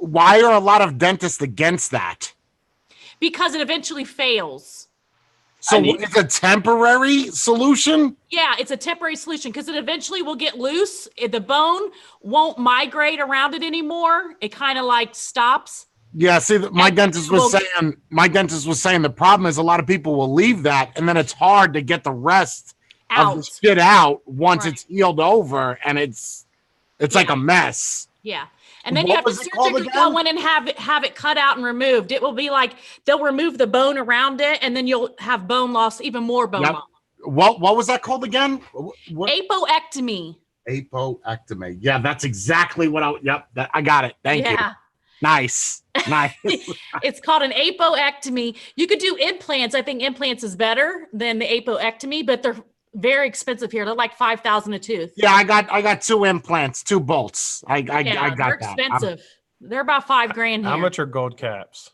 why are a lot of dentists against that? Because it eventually fails. So it's a temporary solution? Yeah, it's a temporary solution because it eventually will get loose. The bone won't migrate around it anymore. It kind of like stops. Yeah, see, my dentist was saying the problem is a lot of people will leave that, and then it's hard to get the rest of the shit out once it's healed over, and it's like a mess. Yeah. And then you have to surgically go in and have it cut out and removed. It will be like they'll remove the bone around it, and then you'll have bone loss, even more bone loss. What was that called again? Apoectomy. Apoectomy. Yeah, that's exactly what I got it. Thank you. Nice. It's called an apoectomy. You could do implants. I think implants is better than the apoectomy, but they're very expensive here. They're like $5,000 a tooth. Yeah, I got 2 implants, 2 bolts. I got they're expensive. They're about $5,000 here. How much are gold caps?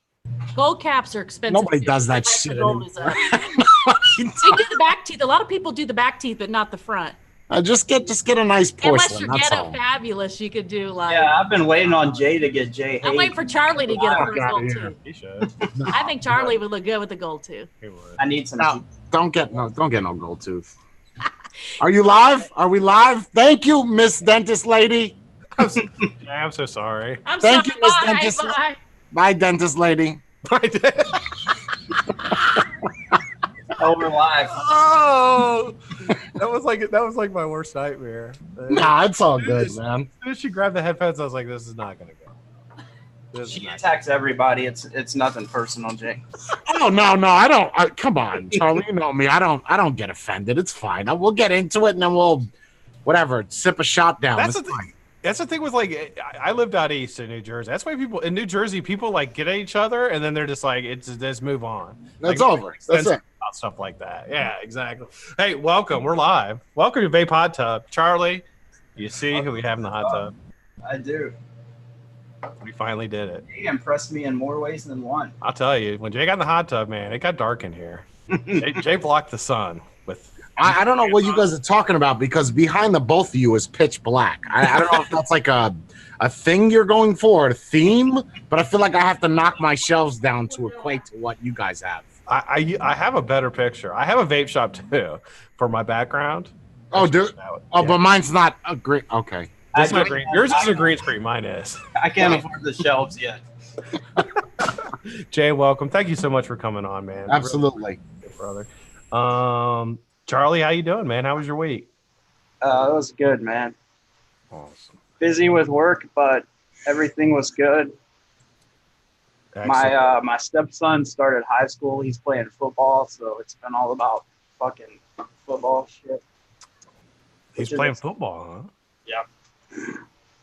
Gold caps are expensive. Nobody does that shit anymore. They do the back teeth. A lot of people do the back teeth, but not the front. Just get a nice porcelain. Unless you're ghetto fabulous, you could do like. Yeah, I've been waiting on Jay to get Jay. I'm waiting for Charlie to get a first gold tooth. He should. I think Charlie would look good with the gold tooth. He would. I need some. No, don't get no gold tooth. Are you live? Are we live? Thank you, Miss Dentist Lady. I'm so sorry. Thank you, Miss Dentist. Bye, Dentist Lady. Oh, we're live. Oh, that was like my worst nightmare. Nah, it's all good, man. As soon as she grabbed the headphones, I was like, "This is not gonna go." She attacks everybody. It's nothing personal, Jay. Oh no, I don't. Come on, Charlie, you know me. I don't get offended. It's fine. We'll get into it and then we'll, whatever, sip a shot down. That's the thing. That's the thing with like, I lived out east in New Jersey. That's why people in New Jersey, people like get at each other and then they're just like, let's move on. That's like, over. That's it. About stuff like that. Yeah, exactly. Hey, welcome. We're live. Welcome to Vape Hot Tub. Charlie, you see who we have in the hot tub? I do. We finally did it. He impressed me in more ways than one. I'll tell you, when Jay got in the hot tub, man, it got dark in here. Jay blocked the sun with. I don't know what you guys are talking about because behind the both of you is pitch black. I don't know if that's like a thing you're going for, a theme, but I feel like I have to knock my shelves down to equate to what you guys have. I have a better picture. I have a vape shop too for my background. Oh, but mine's not a green. Okay. It's not green. Yours is a green screen. Mine is. I can't afford the shelves yet. Jay, welcome. Thank you so much for coming on, man. Absolutely, really brother. Charlie, how you doing, man? How was your week? It was good, man. Awesome. Busy with work, but everything was good. Excellent. My stepson started high school. He's playing football, so it's been all about fucking football shit. He's playing football, huh? Yeah.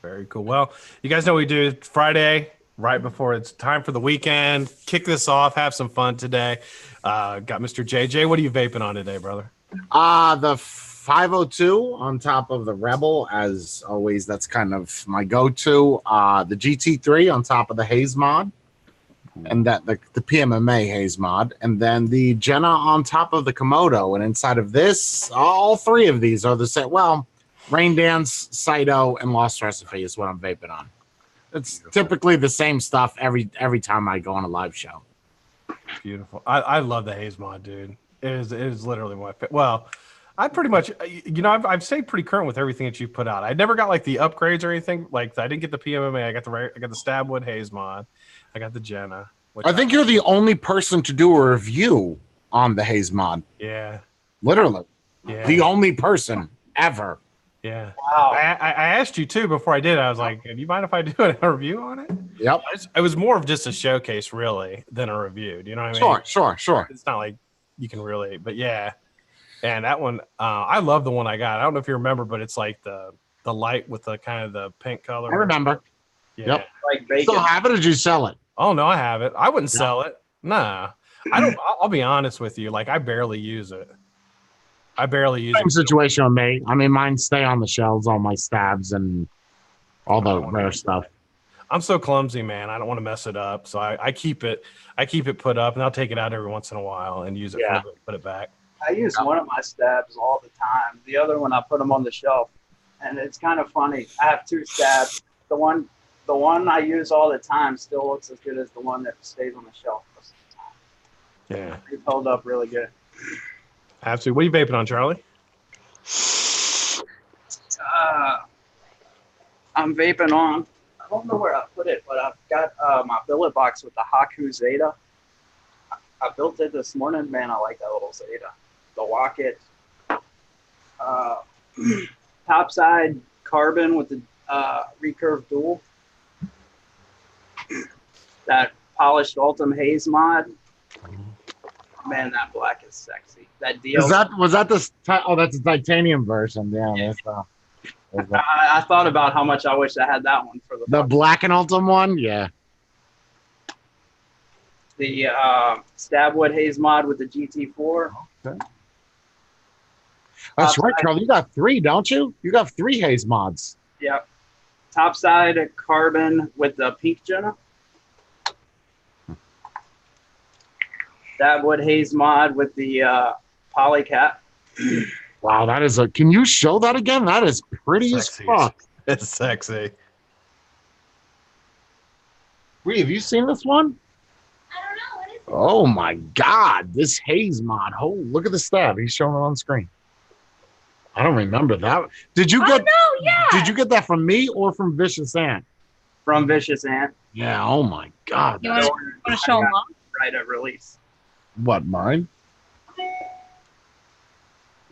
Very cool. Well, you guys know what we do Friday, right before it's time for the weekend. Kick this off, have some fun today. Got Mr. JJ. What are you vaping on today, brother? The 502 on top of the Rebel, as always. That's kind of my go-to. The GT3 on top of the Haze mod, and that the PMMA Haze mod, and then the Jenna on top of the Komodo. And inside of this, all 3 of these are the same. Well, Rain Dance, Saito, and Lost Recipe is what I'm vaping on. It's typically the same stuff every time I go on a live show. Beautiful. I love the Haze mod, dude. It is literally my favorite. Well, I pretty much, I've stayed pretty current with everything that you've put out. I never got like the upgrades or anything. Like I didn't get the PMMA. I got the Stabwood Haze mod. I got the Jenna. I think you're the only person to do a review on the Haze mod. Yeah. Literally. Yeah. The only person ever. Yeah. Wow. I asked you too before I did. I was like, do you mind if I do a review on it? Yep. It was more of just a showcase, really, than a review. Do you know what I mean? Sure. It's not like you can really, but yeah. And that one, I love the one I got. I don't know if you remember, but it's like the light with the kind of the pink color. I remember. Yeah. Like bacon. You still have it, or did you sell it? Oh no, I have it. I wouldn't sell it. Nah. I don't. I'll be honest with you. Like I barely use it. Same situation with me. I mean, mine stay on the shelves, all my stabs and all the rare stuff. I'm so clumsy, man. I don't want to mess it up, so I keep it. I keep it put up, and I'll take it out every once in a while and use it. Yeah. Put it back. I use one of my stabs all the time. The other one, I put them on the shelf, and it's kind of funny. I have 2 stabs. The the one I use all the time still looks as good as the one that stays on the shelf most of the time. Yeah. It's held up really good. Absolutely. What are you vaping on, Charlie? I'm vaping on. I don't know where I put it, but I've got my billet box with the Haku Zeta. I built it this morning. Man, I like that little Zeta. The Locket. Topside carbon with the recurve dual. That polished Ultim Haze mod. Man, that black is sexy. That deal. Was that the? Oh, that's a titanium version. Yeah. I thought about how much I wish I had that one for the black and Ultim one. Yeah. The Stabwood Haze mod with the GT4. Okay. That's right, Charlie. You got 3, don't you? You got 3 Haze mods. Yep. Topside carbon with the pink Jenna. Stabwood Haze mod with the Polycat. Wow, that is a. Can you show that again? That is pretty Sexy. as fuck. It's sexy. Wait, have you seen this one? I don't know. What is it? Oh my God, this Haze mod. Oh, look at the stab. He's showing it on screen. I don't remember that. Did you get? Oh, no, yeah. Did you get that from me or from Vicious Ant? From Vicious Ant. Yeah. Oh my God. You want to show them off? Right at release. What, mine?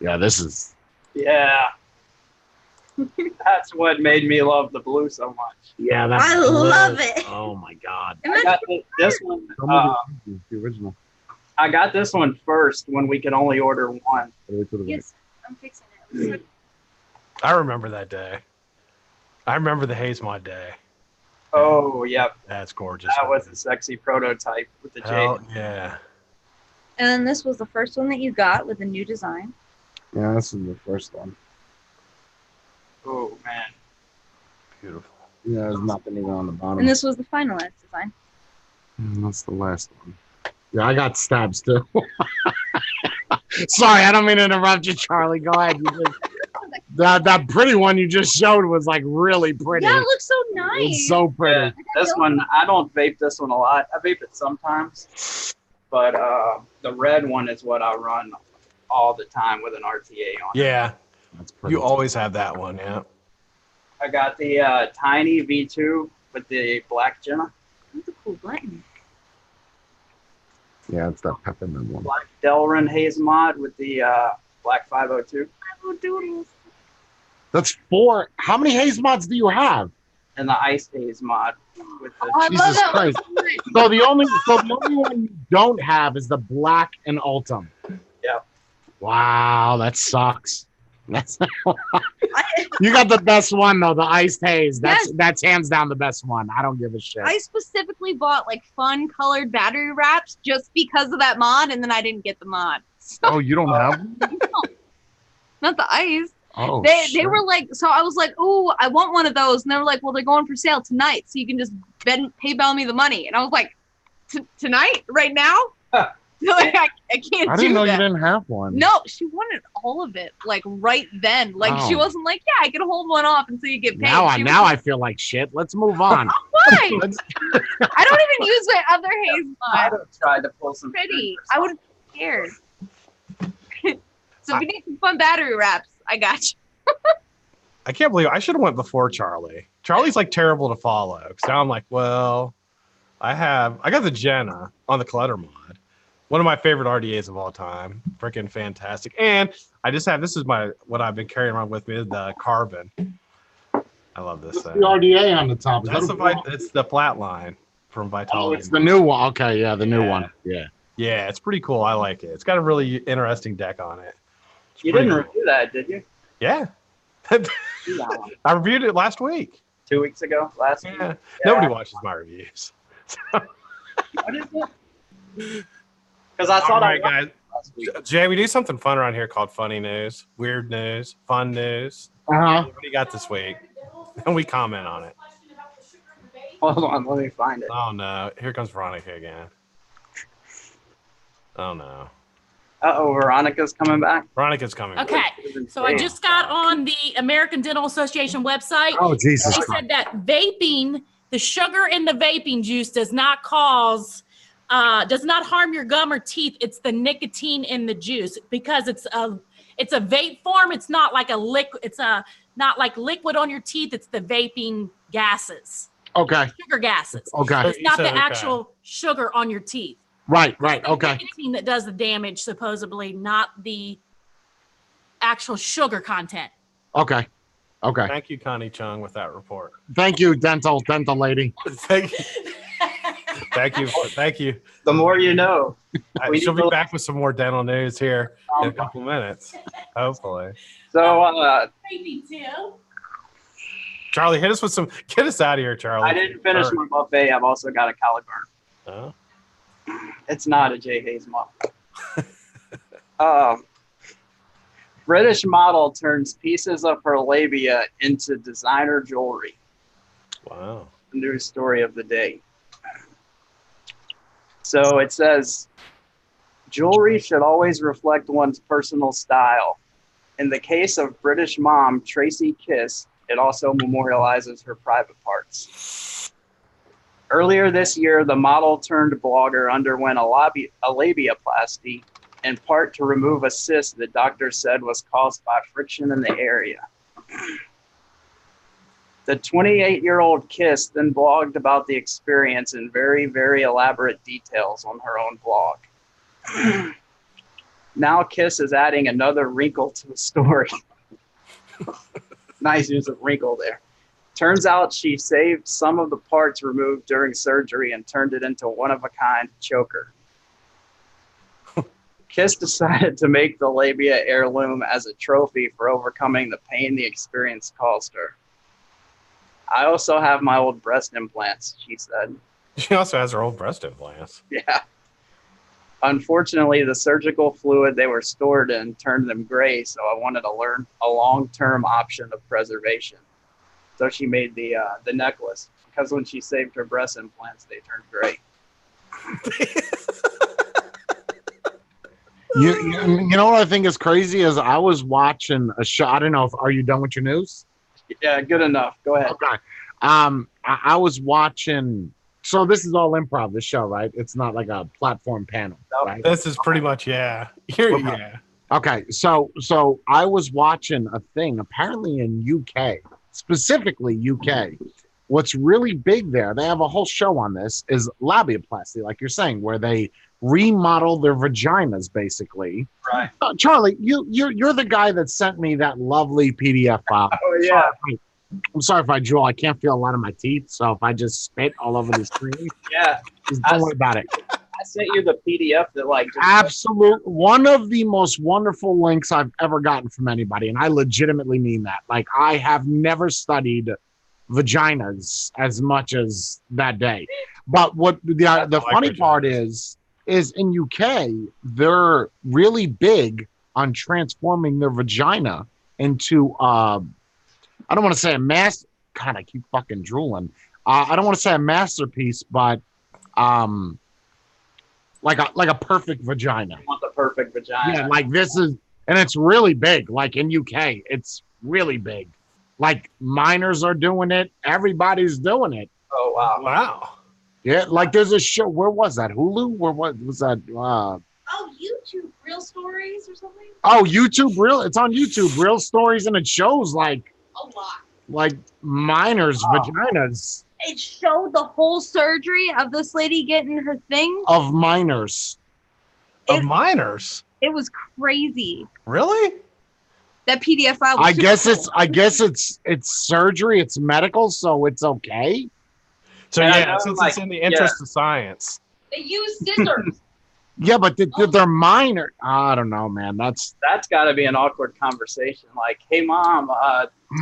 Yeah, this is. Yeah. That's what made me love the blue so much. Yeah, that's. I love it. Oh my God. I got this one. The original. I got this one first when we could only order one. Yes, I'm fixing it. I remember that day. I remember the Haze mod day. Oh, yep. That's gorgeous. That was a sexy prototype with the Hell, J. yeah. And then this was the first one that you got with a new design. Yeah, this is the first one. Oh, man. Beautiful. Yeah, there's nothing even on the bottom. And this was the finalized design. That's the last one. Yeah, I got stabs too. Sorry, I don't mean to interrupt you, Charlie. Go ahead. That pretty one you just showed was like really pretty. Yeah, it looks so nice. It's so pretty. Yeah, this one, I don't vape this one a lot. I vape it sometimes. But the red one is what I run all the time with an RTA on. Yeah. That's pretty. You always have that one, yeah. I got the tiny V2 with the black Jenna. That's a cool button. Yeah, it's that peppermint one. Black Delrin Haze mod with the black 502. Oh, doodles. That's 4. How many Haze mods do you have? And the Ice Haze mod with the I love Jesus that one Christ. so much. So the only one you don't have is the black and Ultim. Yeah. Wow, that sucks. That's you got the best one though, the iced haze. That's hands down the best one. I don't give a shit. I specifically bought like fun colored battery wraps just because of that mod, and then I didn't get the mod. So, Oh, you don't have one? not the ice. Oh, They shit. were like, so I was like, oh, I want one of those, and they were like, well, they're going for sale tonight, so you can just PayPal me the money. And I was like, tonight, right now? Like, I can't I do didn't know that. you didn't have one. No, she wanted all of it, like right then. Like she Oh. wasn't like, yeah, I can hold one off until you get paid. Now She I was feel like shit. Let's move on. Why? Let's- I don't even use my other haze I'd mod. have tried to pull some Pretty. strings or I would have cared. So if you need some fun battery wraps, I got you. I can't believe I should have went before Charlie. Charlie's like terrible to follow. So now I'm like, well, I got the Jenna on the Clutter mod. One of my favorite RDAs of all time. Freaking fantastic. And I just have, this is what I've been carrying around with me, the Carbon. I love this the thing. RDA on the top. Is That's that it's the Flatline from oh, Vitality. it's the new one. Okay, yeah, the new Yeah. one. Yeah. Yeah, it's pretty cool. I like it. It's got a really interesting deck on it. It's You pretty didn't cool. review that, did you? Yeah. Do that one. I reviewed it last week. 2 weeks ago, last week. Yeah. Nobody watches my reviews. What is it? Because I All thought right, I guys. last week. Jay, we do something fun around here called funny news, weird news, fun news. Uh-huh. What do you got this week? And we comment on it. Hold on, let me find it. Oh no, here comes Veronica again. Oh no, Uh-oh, Veronica's coming back. Veronica's coming. Okay, so I just got on the American Dental Association website. Oh, Jesus They Christ. said that vaping the sugar in the vaping juice does not harm your gum or teeth. It's the nicotine in the juice because it's a vape form. It's not like a liquid. It's not like liquid on your teeth. It's the vaping gases. Okay. Sugar gases. Okay. It's not the actual sugar on your teeth. Right. It's the Okay. nicotine that does the damage, supposedly, not the actual sugar content. Okay. Thank you, Connie Chung, with that report. Thank you, dental lady. Thank you. Thank you. The more you know. She'll be back with some more dental news here in a couple minutes, hopefully. So, Vaping too. Charlie, get us out of here, Charlie. I didn't finish my buffet. I've also got a collar burn. Oh. It's not a J. Haze model. British model turns pieces of her labia into designer jewelry. Wow. The news story of the day. So it says, jewelry should always reflect one's personal style. In the case of British mom Tracy Kiss, it also memorializes her private parts. Earlier this year, the model turned blogger underwent a labiaplasty, in part to remove a cyst that doctors said was caused by friction in the area. The 28-year-old Kiss then blogged about the experience in very, very elaborate details on her own blog. Now Kiss is adding another wrinkle to the story. Nice use of wrinkle there. Turns out she saved some of the parts removed during surgery and turned it into one-of-a-kind choker. Kiss decided to make the labia heirloom as a trophy for overcoming the pain the experience caused her. I also have my old breast implants, she said. She also has her old breast implants. Yeah. Unfortunately, the surgical fluid they were stored in turned them gray, so I wanted to learn a long-term option of preservation. So she made the necklace, because when she saved her breast implants, they turned gray. You know what I think is crazy is I was watching a show. I don't know are you done with your news? Yeah, good enough. Go ahead. Okay. I was watching. So this is all improv. This show, right? It's not like a platform panel, right? This is pretty much yeah. Okay. So I was watching a thing apparently in UK, specifically UK. What's really big there? They have a whole show on this. Is labiaplasty, like you're saying, where they remodel their vaginas, basically. Right. Charlie, you're the guy that sent me that lovely PDF file. Oh yeah. I'm sorry if I drool. I can't feel a lot of my teeth, so if I just spit all over the screen, Yeah. just don't worry about it. I sent you the PDF that like just Absolute one of the most wonderful links I've ever gotten from anybody, and I legitimately mean that. Like I have never studied vaginas as much as that day. But what the funny part is in UK, they're really big on transforming their vagina into I don't want to say a mass. God, I keep fucking drooling. I don't want to say a masterpiece, but like a perfect vagina. I want the perfect vagina. Yeah, like this is, and it's really big. Like in UK, it's really big. Like minors are doing it. Everybody's doing it. Oh wow. Wow. Yeah, like there's a show. Where was that? Hulu? Where what was that? Oh, YouTube Real Stories or something? Oh, YouTube Real. It's on YouTube Real Stories, and it shows like A lot. like minors' vaginas It showed the whole surgery of this lady getting her thing. of minors. Of minors. It was crazy. Really? That PDF file was I super guess cool. it's surgery. It's medical, so it's okay. So And I yeah, know, since like, it's in the interest of science. They use scissors. Yeah, but they're minor. I don't know, man. That's That's got to be an awkward conversation. Like, hey mom,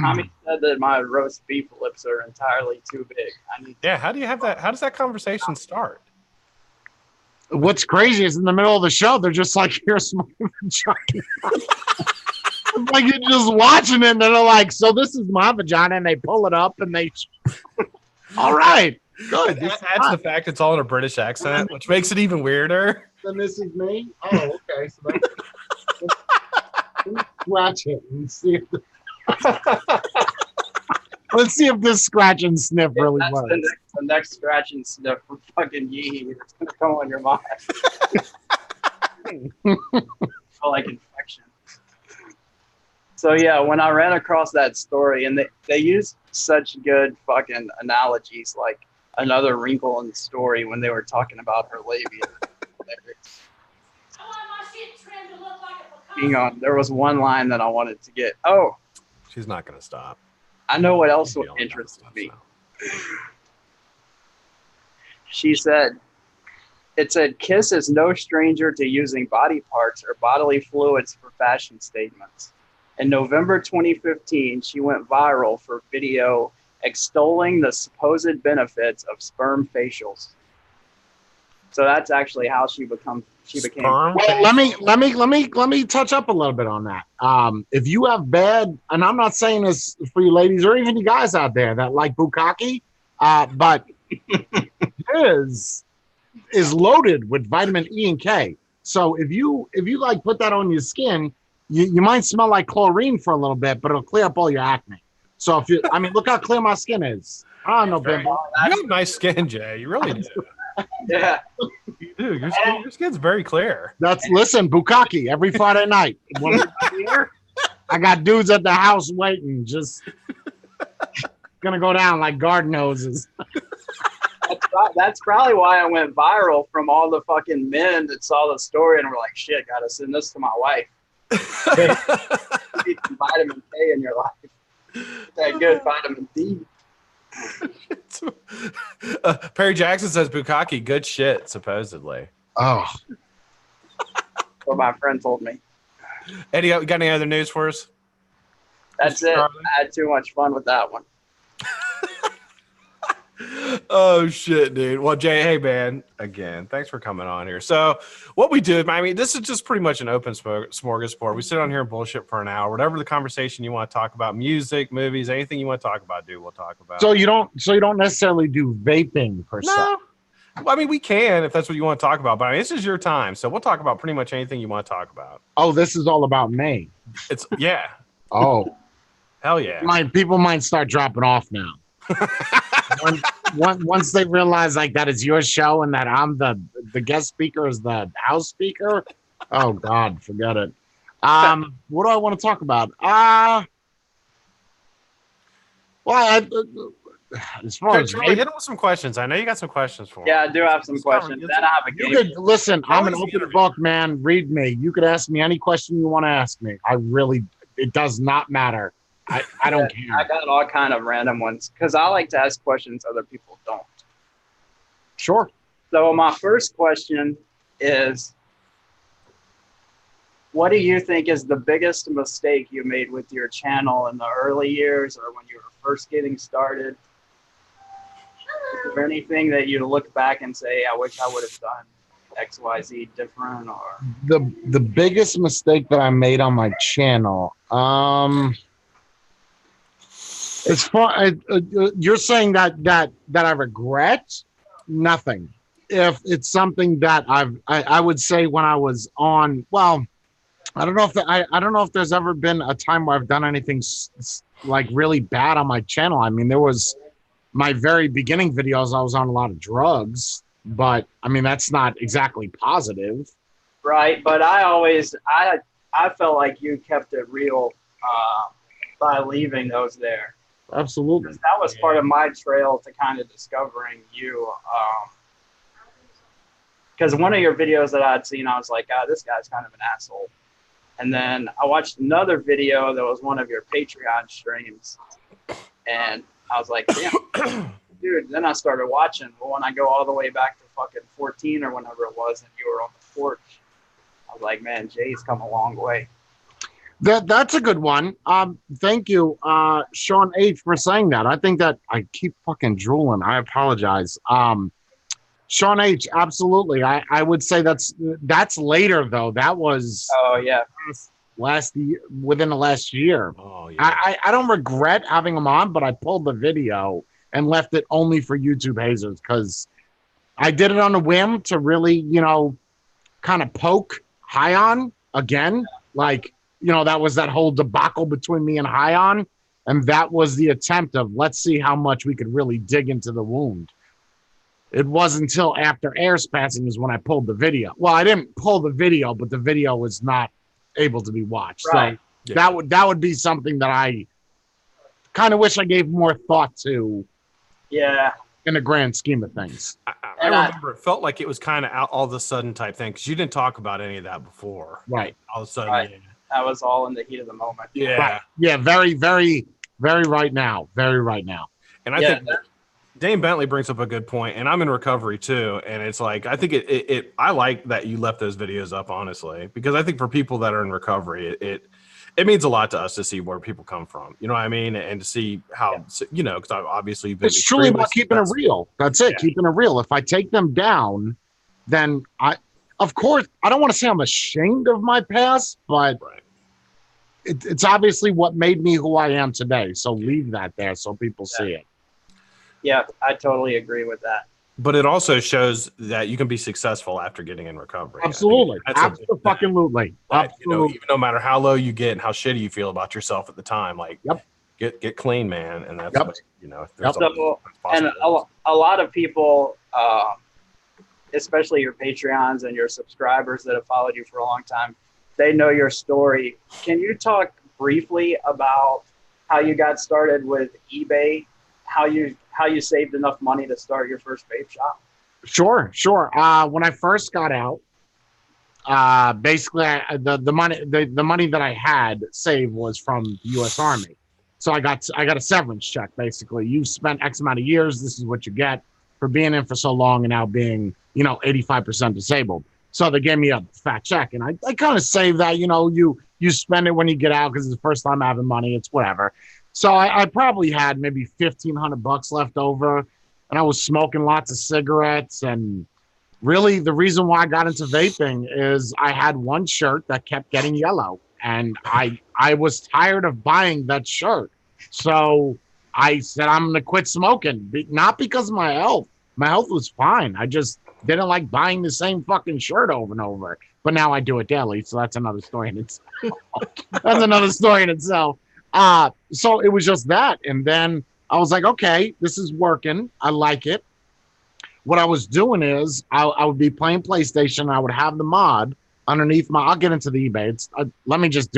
Tommy said that my roast beef lips are entirely too big. I need. Yeah, how do you have that? How does that conversation start? what's crazy is in the middle of the show, they're just like, here's my vagina. Like you're just watching it, and they're like, so this is my vagina, and they pull it up, and they. All right, good. That adds the fact it's all in a British accent, which makes it even weirder. Then this is me. Oh, okay. So let's scratch it and see. If Let's see if this scratch and sniff really That's works. the next scratch and sniff from fucking Yee. It's gonna come on your mind. For like infection. So yeah, when I ran across that story, and they used such good fucking analogies, like another wrinkle in the story when they were talking about her labia. Hang on, there was one line that I wanted to get. Oh, She's not gonna stop. I know what else Feeling interested that me. stuff She said, it said, Kiss is no stranger to using body parts or bodily fluids for fashion statements. In November 2015, she went viral for video extolling the supposed benefits of sperm facials. So that's actually how she became. Sperm? Well, let me touch up a little bit on that. If you have bad, and I'm not saying this for you ladies or even you guys out there that like bukkake, but his is loaded with vitamin E and K. So if you like put that on your skin, you might smell like chlorine for a little bit, but it'll clear up all your acne. So if you, I mean, look how clear my skin is. I don't know, Very- Bimbo. You have nice skin, Jay. You really do. Yeah. You do. Your skin's very clear. Listen, bukkake every Friday night. When we're here, I got dudes at the house waiting, just gonna go down like garden hoses. That's probably why I went viral from all the fucking men that saw the story and were like, shit, gotta send this to my wife. You need some vitamin K in your life. That good vitamin D. Perry Jackson says bukkake, good shit, supposedly. Oh, What my friend told me. Eddie, got any other news for us? That's it. I had too much fun with that one. Oh shit, dude. Well, Jay, hey man, again, thanks for coming on here. So, what we do, I mean, this is just pretty much an open smorgasbord. We sit on here and bullshit for an hour. Whatever the conversation you want to talk about, music, movies, anything you want to talk about, dude, we'll talk about. so you don't necessarily do vaping per se. No. Well, I mean, we can if that's what you want to talk about, but I mean, this is your time, so we'll talk about pretty much anything you want to talk about. Oh, this is all about me. It's yeah, Oh, hell yeah. people might start dropping off now. Once they realize like that is your show and that I'm the guest speaker is the house speaker. Oh God, forget it. What do I want to talk about? As far as Charlie, hit him with some questions. I know you got some questions for him. Yeah, I do have some questions. Then I have a you game. could listen. I'm an Charlie's the open book, man. Read me. You could ask me any question you want to ask me. It does not matter. I don't I care. got all kind of random ones because I like to ask questions other people don't. Sure. So my first question is, what do you think is the biggest mistake you made with your channel in the early years or when you were first getting started? Is there anything that you look back and say, I wish I would have done X, Y, Z different? Or The biggest mistake that I made on my channel. As far you're saying that I regret nothing. If it's something that I would say when I was on, well, I don't know if there's ever been a time where I've done anything like really bad on my channel. I mean, there was my very beginning videos. I was on a lot of drugs, but I mean that's not exactly positive. right, but I felt like you kept it real by leaving those there. Absolutely. Because that was part of my trail to kind of discovering you. Because one of your videos that I'd seen, I was like, this guy's kind of an asshole. And then I watched another video that was one of your Patreon streams. And I was like, damn, dude. Then I started watching. But when I go all the way back to fucking 14 or whenever it was, and you were on the porch, I was like, man, Jay's come a long way. That's a good one. Thank you, Sean H, for saying that. I think that I keep fucking drooling. I apologize. Sean H, absolutely. I would say that's later though. That was Oh, yeah. last year, within the last year. Oh yeah. I don't regret having him on, but I pulled the video and left it only for YouTube hazers because I did it on a whim to really, kind of poke Hyon again. Like, that was that whole debacle between me and Hyon. And that was the attempt of, let's see how much we could really dig into the wound. It wasn't until after Air's passing is when I pulled the video. Well, I didn't pull the video, but the video was not able to be watched. Right. So that would be something that I kind of wish I gave more thought to. Yeah. In the grand scheme of things. I remember it felt like it was kind of out all of a sudden type thing, because you didn't talk about any of that before. Right. All of a sudden, Right. That was all in the heat of the moment. yeah. Right. Yeah, very, very, very right now. Very right now. And I think Dane Bentley brings up a good point, and I'm in recovery too. And it's like, I think I like that you left those videos up, honestly, because I think for people that are in recovery, it means a lot to us to see where people come from. You know what I mean? And to see how, you know, because obviously you've been. It's truly about keeping it real. That's it. Yeah. Keeping it real. If I take them down, then of course, I don't want to say I'm ashamed of my past, but Right. it's obviously what made me who I am today. So leave that there so people see it. Yeah, I totally agree with that. But it also shows that you can be successful after getting in recovery. Absolutely. I think that's a big thing. Absolutely. Right. You know, Absolutely. even no matter how low you get and how shitty you feel about yourself at the time, like get clean, man. And that's what, you know, there's So, and a lot of people, especially your Patreons and your subscribers that have followed you for a long time, they know your story. Can you talk briefly about how you got started with eBay, how you saved enough money to start your first vape shop? Sure. When I first got out, basically the money that I had saved was from the U.S. Army. So I got a severance check. Basically, you spent X amount of years. This is what you get for being in for so long and now being, 85% disabled. So they gave me a fat check, and I kind of saved that. You spend it when you get out because it's the first time having money. It's whatever. So I probably had maybe $1,500 left over, and I was smoking lots of cigarettes. And really, the reason why I got into vaping is I had one shirt that kept getting yellow, and I was tired of buying that shirt. So I said I'm gonna quit smoking, not because of my health. My health was fine. I just didn't like buying the same fucking shirt over and over. But now I do it daily, so that's another story in itself. That's another story in itself. So it was just that. And then I was like, okay, this is working. I like it. What I was doing is I would be playing PlayStation. I would have the mod underneath I'll get into the eBay. Let me just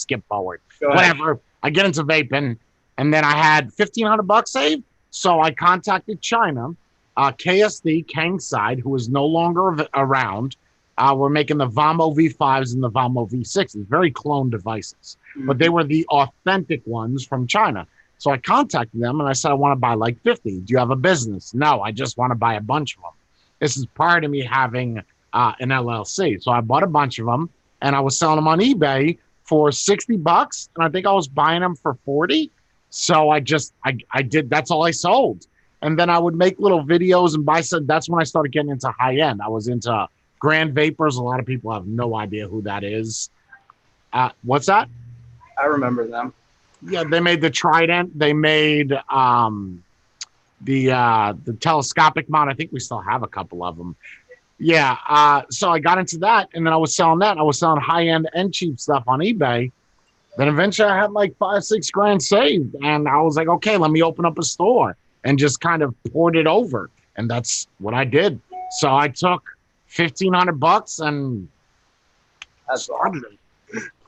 skip forward. Whatever. I get into vaping, and then I had $1,500 saved. So I contacted China, KSD, Kangside, who is no longer around. We're making the VOMO V5s and the VOMO V6s, very clone devices. But they were the authentic ones from China. So I contacted them and I said, I want to buy like 50. Do you have a business? No, I just want to buy a bunch of them. This is prior to me having an LLC. So I bought a bunch of them and I was selling them on eBay for $60. And I think I was buying them for 40. So I did, that's all I sold. And then I would make little videos and buy some. That's when I started getting into high end. I was into Grand Vapors. A lot of people have no idea who that is. What's that? I remember them. Yeah, they made the Trident. They made the telescopic mount. I think we still have a couple of them. Yeah. So I got into that, and then I was selling that. I was selling high end and cheap stuff on eBay. Then eventually I had like $5-6 grand saved, and I was like, okay, let me open up a store, and just kind of poured it over, and that's what I did. So I took $1,500 and That's started it.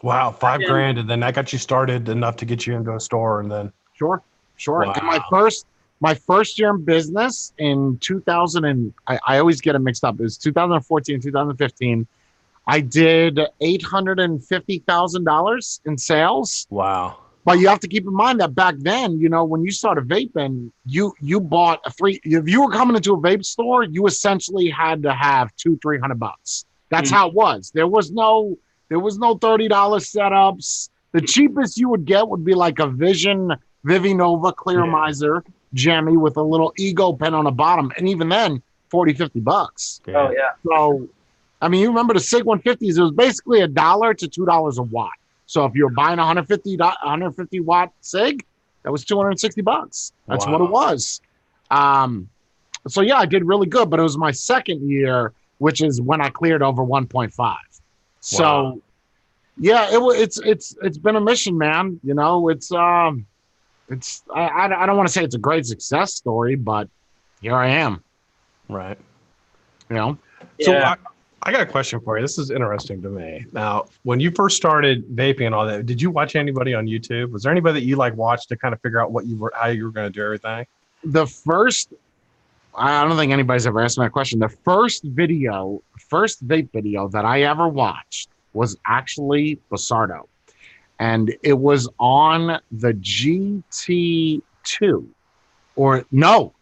Wow, $5 grand, and then that got you started enough to get you into a store, and then Sure. Wow. And my first year in business in 2000, and I always get it mixed up. It was 2014, 2015. I did $850,000 in sales. wow, But you have to keep in mind that back then, when you started vaping, you bought if you were coming into a vape store, you essentially had to have $200-300. That's how it was. There was no $30 setups. The cheapest you would get would be like a Vision Vivinova Clear Miser Jemmy with a little ego pen on the bottom. And even then, $40-50. yeah. Oh yeah. So, I mean, you remember the SIG 150s, it was basically $1 to $2 a watt. So if you're buying a 150 watt SIG, that was $260. That's what it was. So yeah, I did really good, but it was my second year, which is when I cleared over 1.5. So yeah, it's been a mission, man. It's it's I don't want to say it's a great success story, but here I am. Right. You know. So Yeah. I got a question for you. This is interesting to me. Now, when you first started vaping and all that, did you watch anybody on YouTube? Was there anybody that you like watched to kind of figure out how you were going to do everything? The first, I don't think anybody's ever asked me that question. The first vape video that I ever watched was actually Basardo. And it was on the GT2. Or no,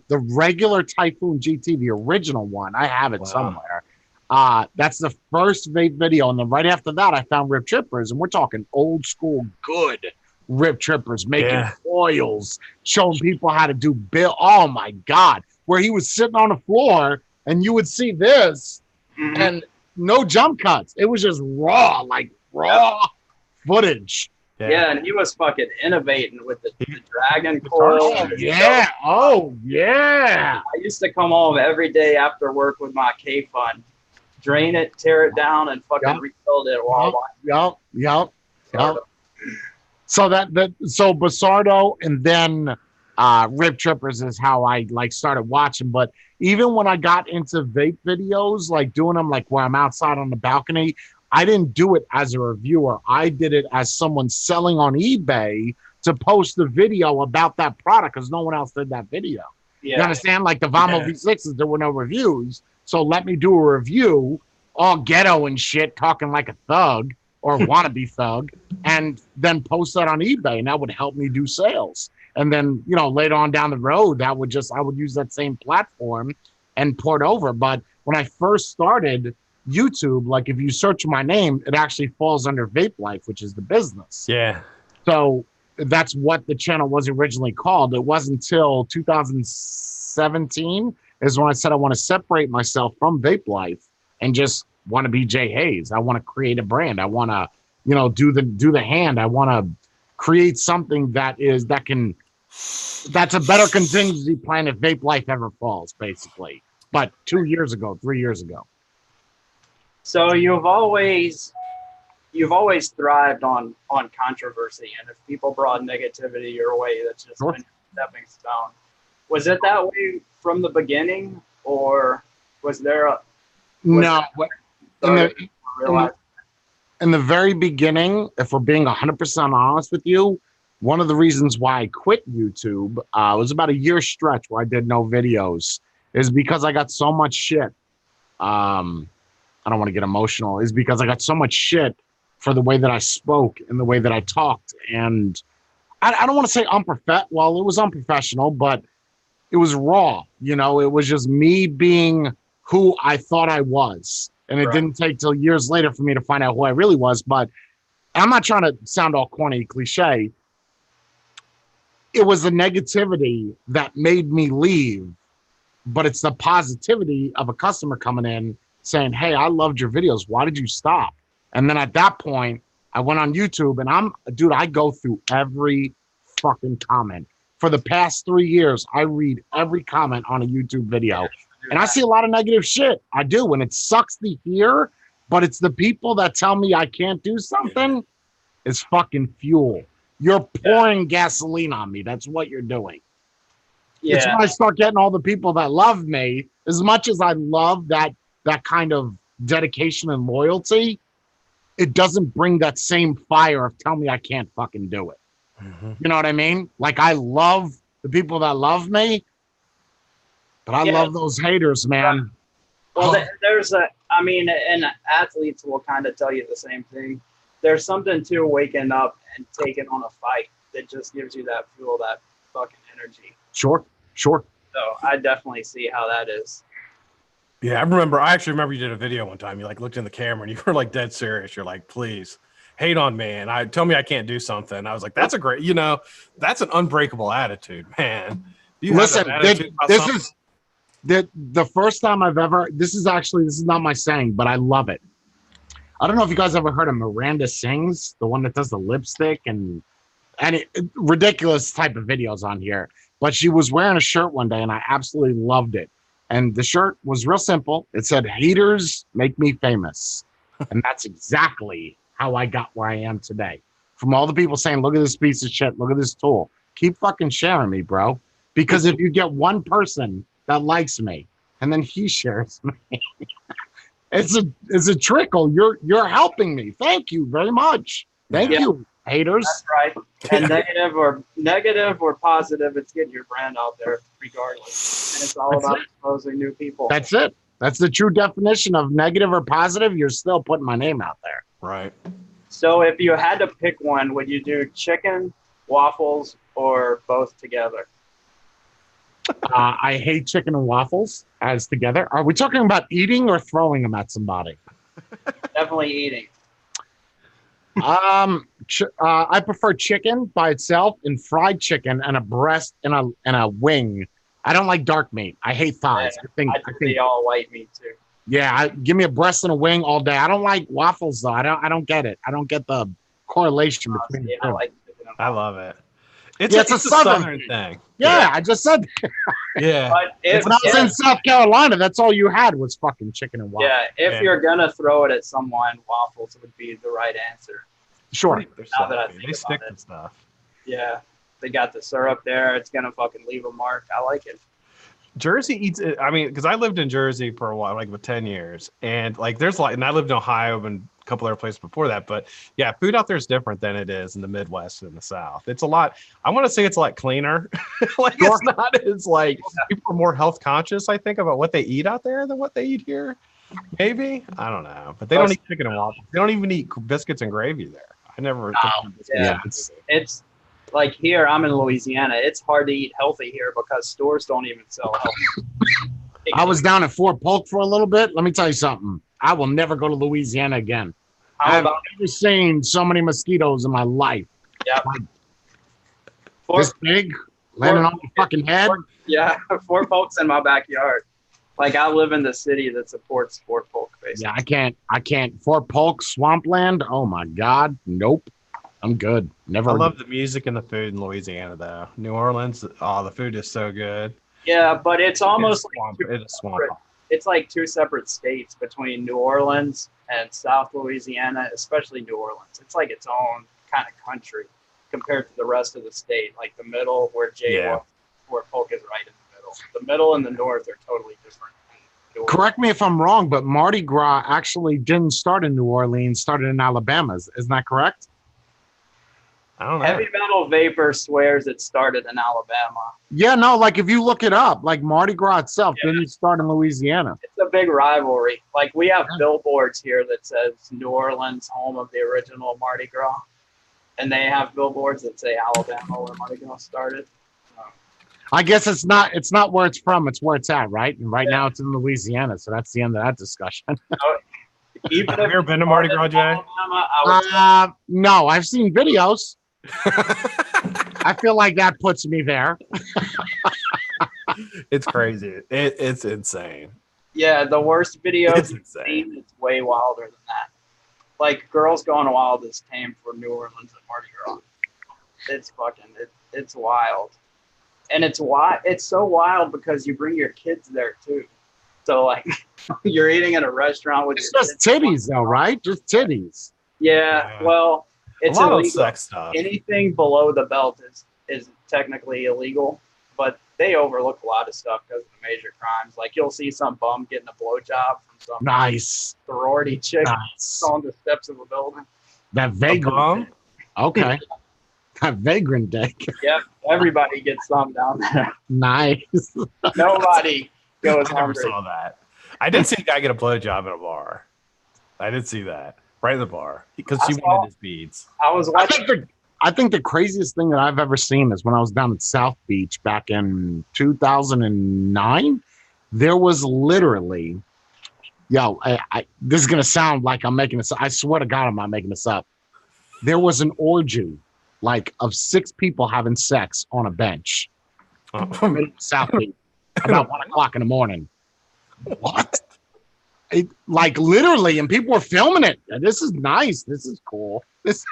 the regular Typhoon GT, the original one. I have it somewhere. That's the first vape video. And then right after that, I found Rip Trippers. And we're talking old school good Rip Trippers, making oils, showing people how to do bill. Oh my God. Where he was sitting on the floor and you would see this and no jump cuts. It was just raw footage. Yeah, and he was fucking innovating with the dragon coil. Oh yeah. I used to come home every day after work with my K Fund, drain it, tear it down, and fucking rebuild it while Yep. So so Basardo and then Rip Trippers is how I like started watching. But even when I got into vape videos, like doing them like where I'm outside on the balcony, I didn't do it as a reviewer. I did it as someone selling on eBay to post the video about that product because no one else did that video. Yeah. You understand? Like the Vamo V6s, there were no reviews. So let me do a review, all ghetto and shit, talking like a thug or wannabe thug, and then post that on eBay, and that would help me do sales. And then, you know, later on down the road, I would use that same platform and port over. But when I first started YouTube, like if you search my name, it actually falls under Vape Life, which is the business. Yeah. So that's what the channel was originally called. It wasn't until 2017 is when I said I want to separate myself from Vape Life and just want to be Jay Haze. I want to create a brand. I want to, you know, do the hand. I want to create something that's a better contingency plan if Vape Life ever falls, basically. But 3 years ago. So you've always thrived on controversy, and if people brought negativity your way, that's just been a stepping stone. Was it that way from the beginning, or was there a in the very beginning? If we're being 100% honest with you, one of the reasons why I quit YouTube was about a year stretch where I did no videos, is because I got so much shit. I don't want to get emotional, is because I got so much shit for the way that I spoke and the way that I talked. And I don't want to say well, it was unprofessional, but it was raw. You know, it was just me being who I thought I was. And it didn't take till years later for me to find out who I really was. But I'm not trying to sound all corny, cliche. It was the negativity that made me leave, but it's the positivity of a customer coming in saying, hey, I loved your videos. Why did you stop? And then at that point, I went on YouTube and I go through every fucking comment. For the past 3 years, I read every comment on a YouTube video. And I see a lot of negative shit. I do. And it sucks to hear, but it's the people that tell me I can't do something is fucking fuel. You're pouring gasoline on me. That's what you're doing. Yeah. It's when I start getting all the people that love me, as much as I love that kind of dedication and loyalty, it doesn't bring that same fire of tell me I can't fucking do it. Mm-hmm. You know what I mean? Like I love the people that love me, but I love those haters, man. Well, and athletes will kind of tell you the same thing. There's something to waking up and taking on a fight that just gives you that fuel, that fucking energy. Sure. So I definitely see how that is. Yeah, I actually remember you did a video one time. You like looked in the camera and you were like dead serious. You're like, please hate on me and tell me I can't do something. I was like, that's a great, that's an unbreakable attitude, man. Listen, this is the first time I've ever, this is not my saying, but I love it. I don't know if you guys ever heard of Miranda Sings, the one that does the lipstick and ridiculous type of videos on here. But she was wearing a shirt one day and I absolutely loved it. And the shirt was real simple. It said, haters make me famous. And that's exactly how I got where I am today. From all the people saying, look at this piece of shit, look at this tool. Keep fucking sharing me, bro. Because if you get one person that likes me and then he shares me, it's a trickle. You're helping me. Thank you very much. Thank you, haters. That's right. And negative or positive, it's getting your brand out there regardless. And it's all about exposing new people. That's it. That's the true definition of negative or positive. You're still putting my name out there. Right. So if you had to pick one, would you do chicken, waffles, or both together? I hate chicken and waffles as together. Are we talking about eating or throwing them at somebody? Definitely eating. I prefer chicken by itself and fried chicken and a breast and a wing. I don't like dark meat. I hate thighs. I think all white meat too. Yeah, give me a breast and a wing all day. I don't like waffles though. I don't get it. I don't get the correlation between the two. I love it. It's a southern thing. Yeah, I just said that. Yeah. But when I was in South Carolina, that's all you had was fucking chicken and waffles. Yeah, if you're gonna throw it at someone, waffles would be the right answer. Sure. Now that I think they stick about to stuff. Yeah, they got the syrup there. It's gonna fucking leave a mark. I like it. Jersey eats it. I mean, because I lived in Jersey for a while, like with 10 years, and like there's like, and I lived in Ohio and a couple other places before that. But yeah, food out there is different than it is in the Midwest and the South. It's a lot. I want to say it's a lot cleaner. Like it's not as like people are more health conscious, I think, about what they eat out there than what they eat here. Maybe I don't know, but they don't eat chicken and waffles. They don't even eat biscuits and gravy there. I never. Yeah, it's like here. I'm in Louisiana. It's hard to eat healthy here because stores don't even sell healthy. I was down at Fort Polk for a little bit. Let me tell you something. I will never go to Louisiana again. I've never seen so many mosquitoes in my life. Yeah. This big, landing on your fucking head. Yeah, Fort Polk's in my backyard. Like I live in the city that supports Fort Polk, basically. Yeah, I can't. Fort Polk, swampland. Oh my God, nope. I'm good. Never. I love the music and the food in Louisiana, though. New Orleans, the food is so good. Yeah, but it's almost it's like two separate states between New Orleans and South Louisiana, especially New Orleans. It's like its own kind of country compared to the rest of the state. Like the middle, where Fort Polk is right in the middle. The middle and the north are totally different. Correct me if I'm wrong, but Mardi Gras actually didn't start in New Orleans, started in Alabama. Isn't that correct? I don't know. Heavy Metal Vapor swears it started in Alabama. Yeah, no, like if you look it up, like Mardi Gras itself didn't start in Louisiana. It's a big rivalry. Like we have billboards here that says New Orleans, home of the original Mardi Gras. And they have billboards that say Alabama, where Mardi Gras started. I guess it's not where it's from, it's where it's at, right? And right now it's in Louisiana, so that's the end of that discussion. Have you ever been to Mardi Gras, Jay? No, I've seen videos. I feel like that puts me there. It's crazy. It's insane. Yeah, the worst videos I've seen, it's way wilder than that. Like Girls Gone Wild is tame for New Orleans at Mardi Gras. It's fucking it's wild. And it's so wild because you bring your kids there too. So like you're eating in a restaurant with it's just titties though, right? Just titties. Yeah, well, it's a lot illegal. of sex stuff. Anything below the belt is technically illegal, but they overlook a lot of stuff because of the major crimes. Like you'll see some bum getting a blowjob from some sorority chick on the steps of a building. That vagrant. Okay. That vagrant dick. Yep, everybody gets some down there. Nice. Nobody goes I never saw that. I did see a guy get a blowjob at a bar. I did see that right in the bar because she wanted his beads. I was watching. I think the craziest thing that I've ever seen is when I was down at South Beach back in 2009. There was literally, this is gonna sound like I'm making this. I swear to God, I'm not making this up. There was an orgy, like of 6 people having sex on a bench. South Beach, about 1 o'clock in the morning. What? Like literally, and people were filming it. This is nice. This is cool. That's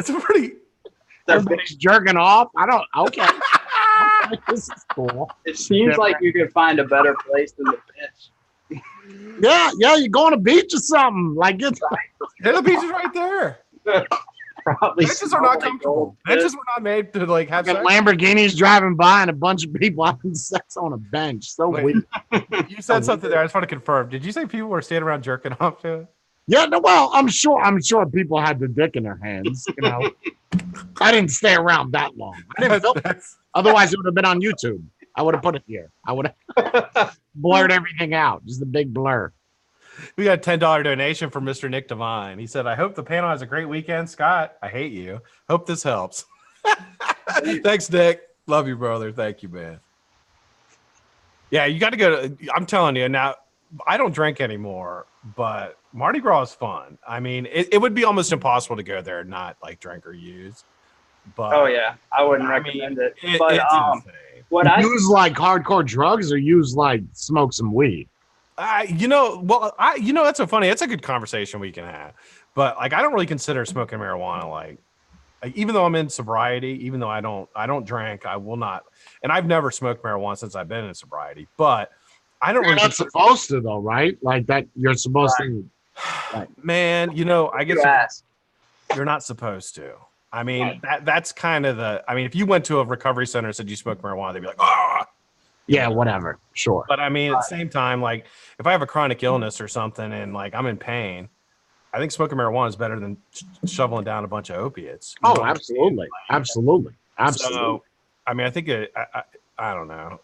a pretty. Everybody's jerking off. Okay. This is cool. It seems like you could find a better place than the bench. Yeah, you go on a beach or something. Like it's the beach is right there. probably Benches are not comfortable. Benches were not made to like have sex. Lamborghinis driving by and a bunch of people having sex on a bench. So Wait. weird. You said something there. I just want to confirm. Did you say people were standing around jerking off to it? Yeah, no, well, I'm sure people had the dick in their hands. You know, I didn't stay around that long. I didn't film it. Otherwise, it would have been on YouTube. I would have put it here. I would have blurred everything out. Just a big blur. We got a $10 donation from Mr. Nick Devine. He said, I hope the panel has a great weekend. Scott, I hate you. Hope this helps. Thanks, Nick. Love you, brother. Thank you, man. Yeah, you got to go to, I'm telling you now, I don't drink anymore, but Mardi Gras is fun. I mean, it would be almost impossible to go there and not like drink or use. But oh yeah, I wouldn't recommend it. But it's insane. what I use like hardcore drugs or use like smoke some weed. That's so funny. That's a good conversation we can have. But like, I don't really consider smoking marijuana like even though I'm in sobriety, even though I don't drink, I will not. And I've never smoked marijuana since I've been in sobriety. But I don't. You're really not supposed to though, right? Like that, you're supposed to. Like, man, I guess you're not supposed to. I mean, that's kind of the. I mean, if you went to a recovery center and said you smoke marijuana, they'd be like, "Oh, yeah, whatever, sure." But I mean, at the same time, like if I have a chronic illness or something and like I'm in pain, I think smoking marijuana is better than shoveling down a bunch of opiates. Oh, absolutely, absolutely. So, I mean, I think I don't know.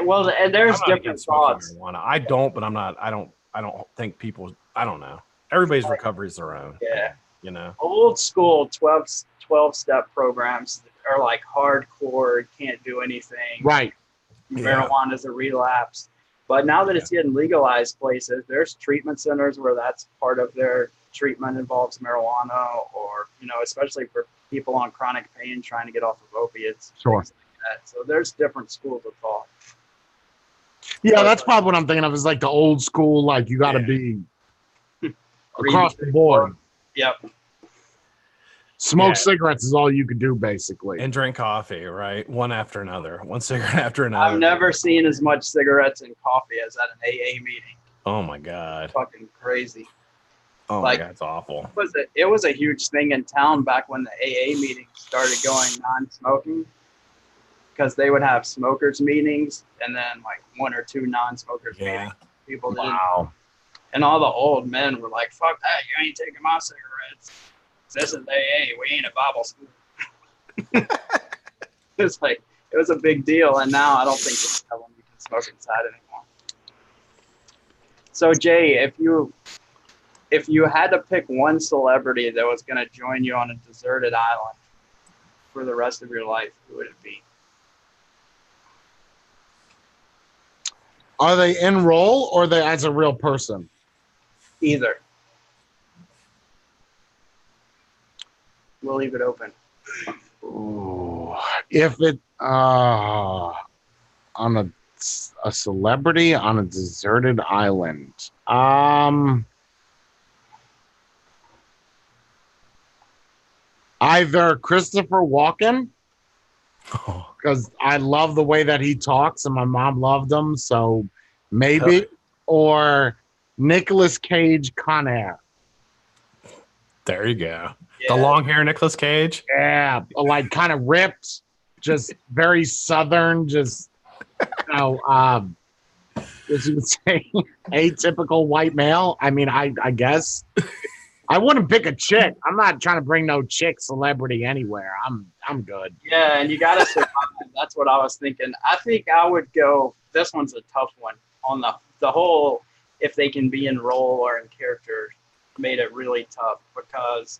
Well, and there's different thoughts. Marijuana. I don't, but I'm not. I don't think people. I don't know. Everybody's recovery is their own. Yeah. Old school 12-step programs are like hardcore, can't do anything. Right. Marijuana is a relapse. But now that it's getting legalized places, there's treatment centers where that's part of their treatment involves marijuana, or, especially for people on chronic pain trying to get off of opiates. Sure. Like that. So there's different schools of thought. Yeah, that's probably what I'm thinking of is like the old school, like you got to be across the board. Yep. Smoke cigarettes is all you can do, basically. And drink coffee, right? One after another. One cigarette after another. I've never seen as much cigarettes and coffee as at an AA meeting. Oh, my God. Fucking crazy. Oh, my God. It's awful. It was a huge thing in town back when the AA meetings started going non-smoking, because they would have smokers meetings and then like one or two non-smokers meetings. People didn't. Wow. And all the old men were like, fuck that, you ain't taking my cigarettes. This is AA, we ain't a Bible school. It was a big deal, and now I don't think it's how you can smoke inside anymore. So Jay, if you had to pick one celebrity that was going to join you on a deserted island for the rest of your life, who would it be? Are they in role or are they as a real person? Either. We'll leave it open. Ooh, if it on a celebrity on a deserted island, either Christopher Walken, because I love the way that he talks and my mom loved him, so maybe, or Nicolas Cage Con Air. There you go. Yeah. The long hair Nicolas Cage. Yeah, like kind of ripped, just very southern, just as you would say, atypical white male. I mean, I guess I wouldn't pick a chick. I'm not trying to bring no chick celebrity anywhere. I'm good. Yeah, and you gotta survive. That's what I was thinking. I think I would go. This one's a tough one on the whole. If they can be in role or in character, made it really tough because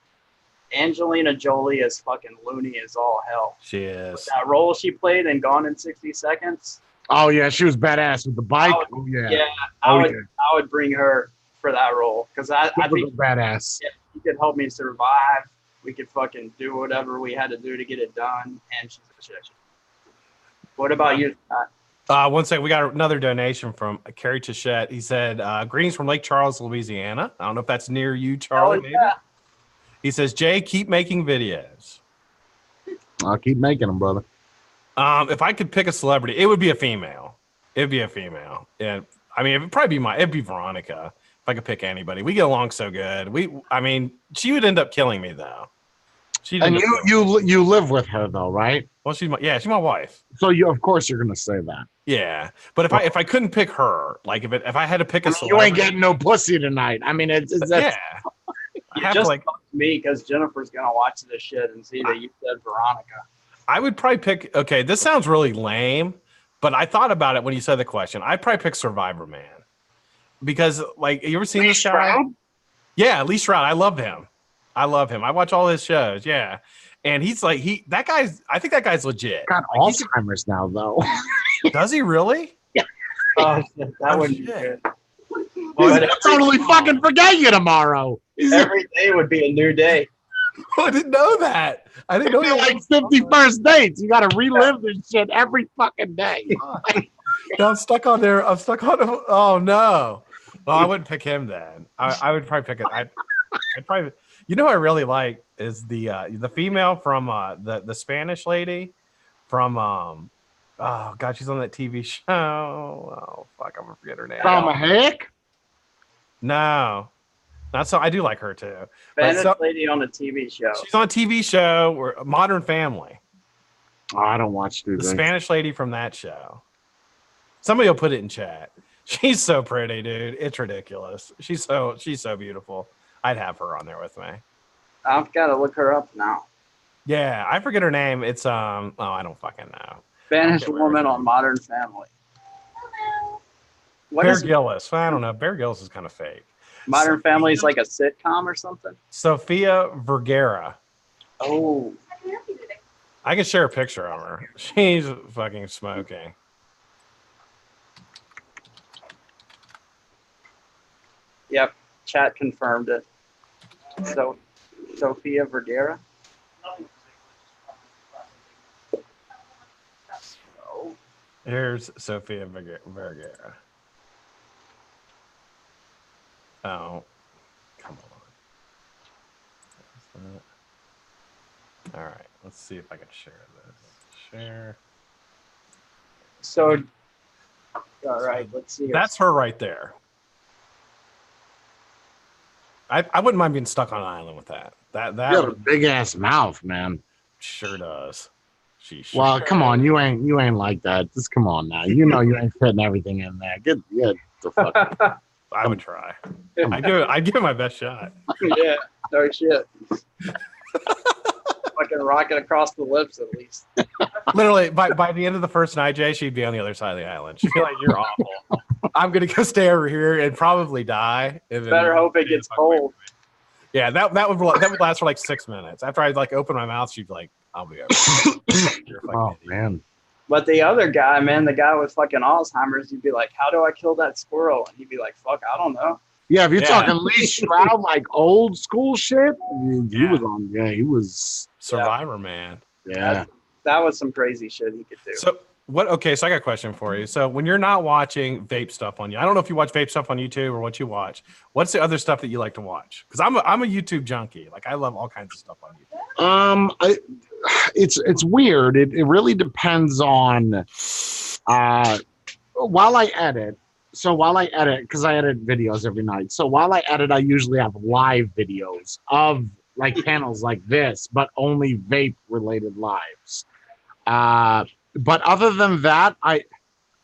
Angelina Jolie is fucking loony as all hell. She is. With that role she played in Gone in 60 Seconds. Oh yeah, she was badass with the bike. I would bring her for that role because I think badass. Yeah, she could help me survive. We could fucking do whatever we had to do to get it done, and she's a chick. What about you, Scott? 1 second. We got another donation from Kerry Tichette. He said, greetings from Lake Charles, Louisiana. I don't know if that's near you, Charlie. Maybe. He says, Jay, keep making videos. I'll keep making them, brother. If I could pick a celebrity, it would be a female. It'd be a female. Yeah. I mean, it'd be Veronica. If I could pick anybody. We get along so good. She would end up killing me though. She And didn't. you live with her though, right? Well, she's my wife. So of course you're gonna say that. Yeah, but if I couldn't pick her, like if I had to pick a You celebrity, ain't getting no pussy tonight. I mean, it's yeah. I You have just to, like, fucked me because Jennifer's gonna watch this shit and see that you said Veronica. I would probably pick. Okay, this sounds really lame, but I thought about it when you said the question. I'd probably pick Survivor Man because, like, you ever seen this guy? Stroud? Yeah, Lee Stroud. I love him. I watch all his shows. Yeah, and he's like that guy's. I think that guy's legit. Got Like, Alzheimer's now though. does he really? Oh, shit, that Oh, would be shit. good. He's But gonna totally fucking forget you tomorrow. every day would be a new day. I didn't know that. I didn't know It'd be like 50 first dates. You gotta relive this shit every fucking day. No, I'm stuck on there. I'm stuck on. Oh no. Well, I wouldn't pick him then. I would probably pick it. I'd probably. You know, what I really like is the female from the Spanish lady from oh god, she's on that TV show. Oh fuck, I'm gonna forget her name. Salma Hayek? No, not so. I do like her too. Spanish so- lady on a TV show. She's on a TV show or Modern Family. Oh, I don't watch The these. Spanish lady from that show. Somebody will put it in chat. She's so pretty, dude. It's ridiculous. She's so beautiful. I'd have her on there with me. I've got to look her up now. Yeah, I forget her name. It's oh, I don't fucking know. Spanish Okay, where woman is it? on Modern Family. What Bear is Gillis. I don't know. Bear Gillis is kind of fake. Modern Family? Is like a sitcom or something? Sofia Vergara. Oh, I can share a picture of her. She's fucking smoking. yep. Chat confirmed it. So, Sofia Vergara. Oh, Here's Sofia Vergara. Oh, come on. All right, let's see if I can share this. Share. so all right. Let's see. That's her right there. I wouldn't mind being stuck on an island with that. That You have a big ass mouth, man. sure does. She Well, sure come on, you ain't like that. Just come on now. You know you ain't fitting everything in there. Get the fuck. I would try. I'd give it my best shot. Yeah. No shit. Fucking rocket across the lips at least. Literally, by the end of the first night, Jay, she'd be on the other side of the island. She'd be like, "You're awful. I'm gonna go stay over here and probably die." And then- Better hope it gets cold. Yeah, that would last for like 6 minutes. After I'd like open my mouth, she'd be like, "I'll be over." You're a fucking Oh idiot. man. But the other guy, man, the guy with fucking Alzheimer's, you'd be like, how do I kill that squirrel? And he'd be like, fuck, I don't know. Yeah, if you're Yeah. talking Lee Stroud, like old school shit, he Yeah. was on. Yeah, he was. Survivor man. Yeah. That was some crazy shit he could do. So what? Okay, so I got a question for you. So when you're not watching vape stuff on you, I don't know if you watch vape stuff on YouTube or what you watch. What's the other stuff that you like to watch? Because I'm a YouTube junkie. Like I love all kinds of stuff on YouTube. It's weird. It really depends on. While I edit, because I edit videos every night. So while I edit, I usually have live videos of like panels like this, but only vape related lives. But other than that,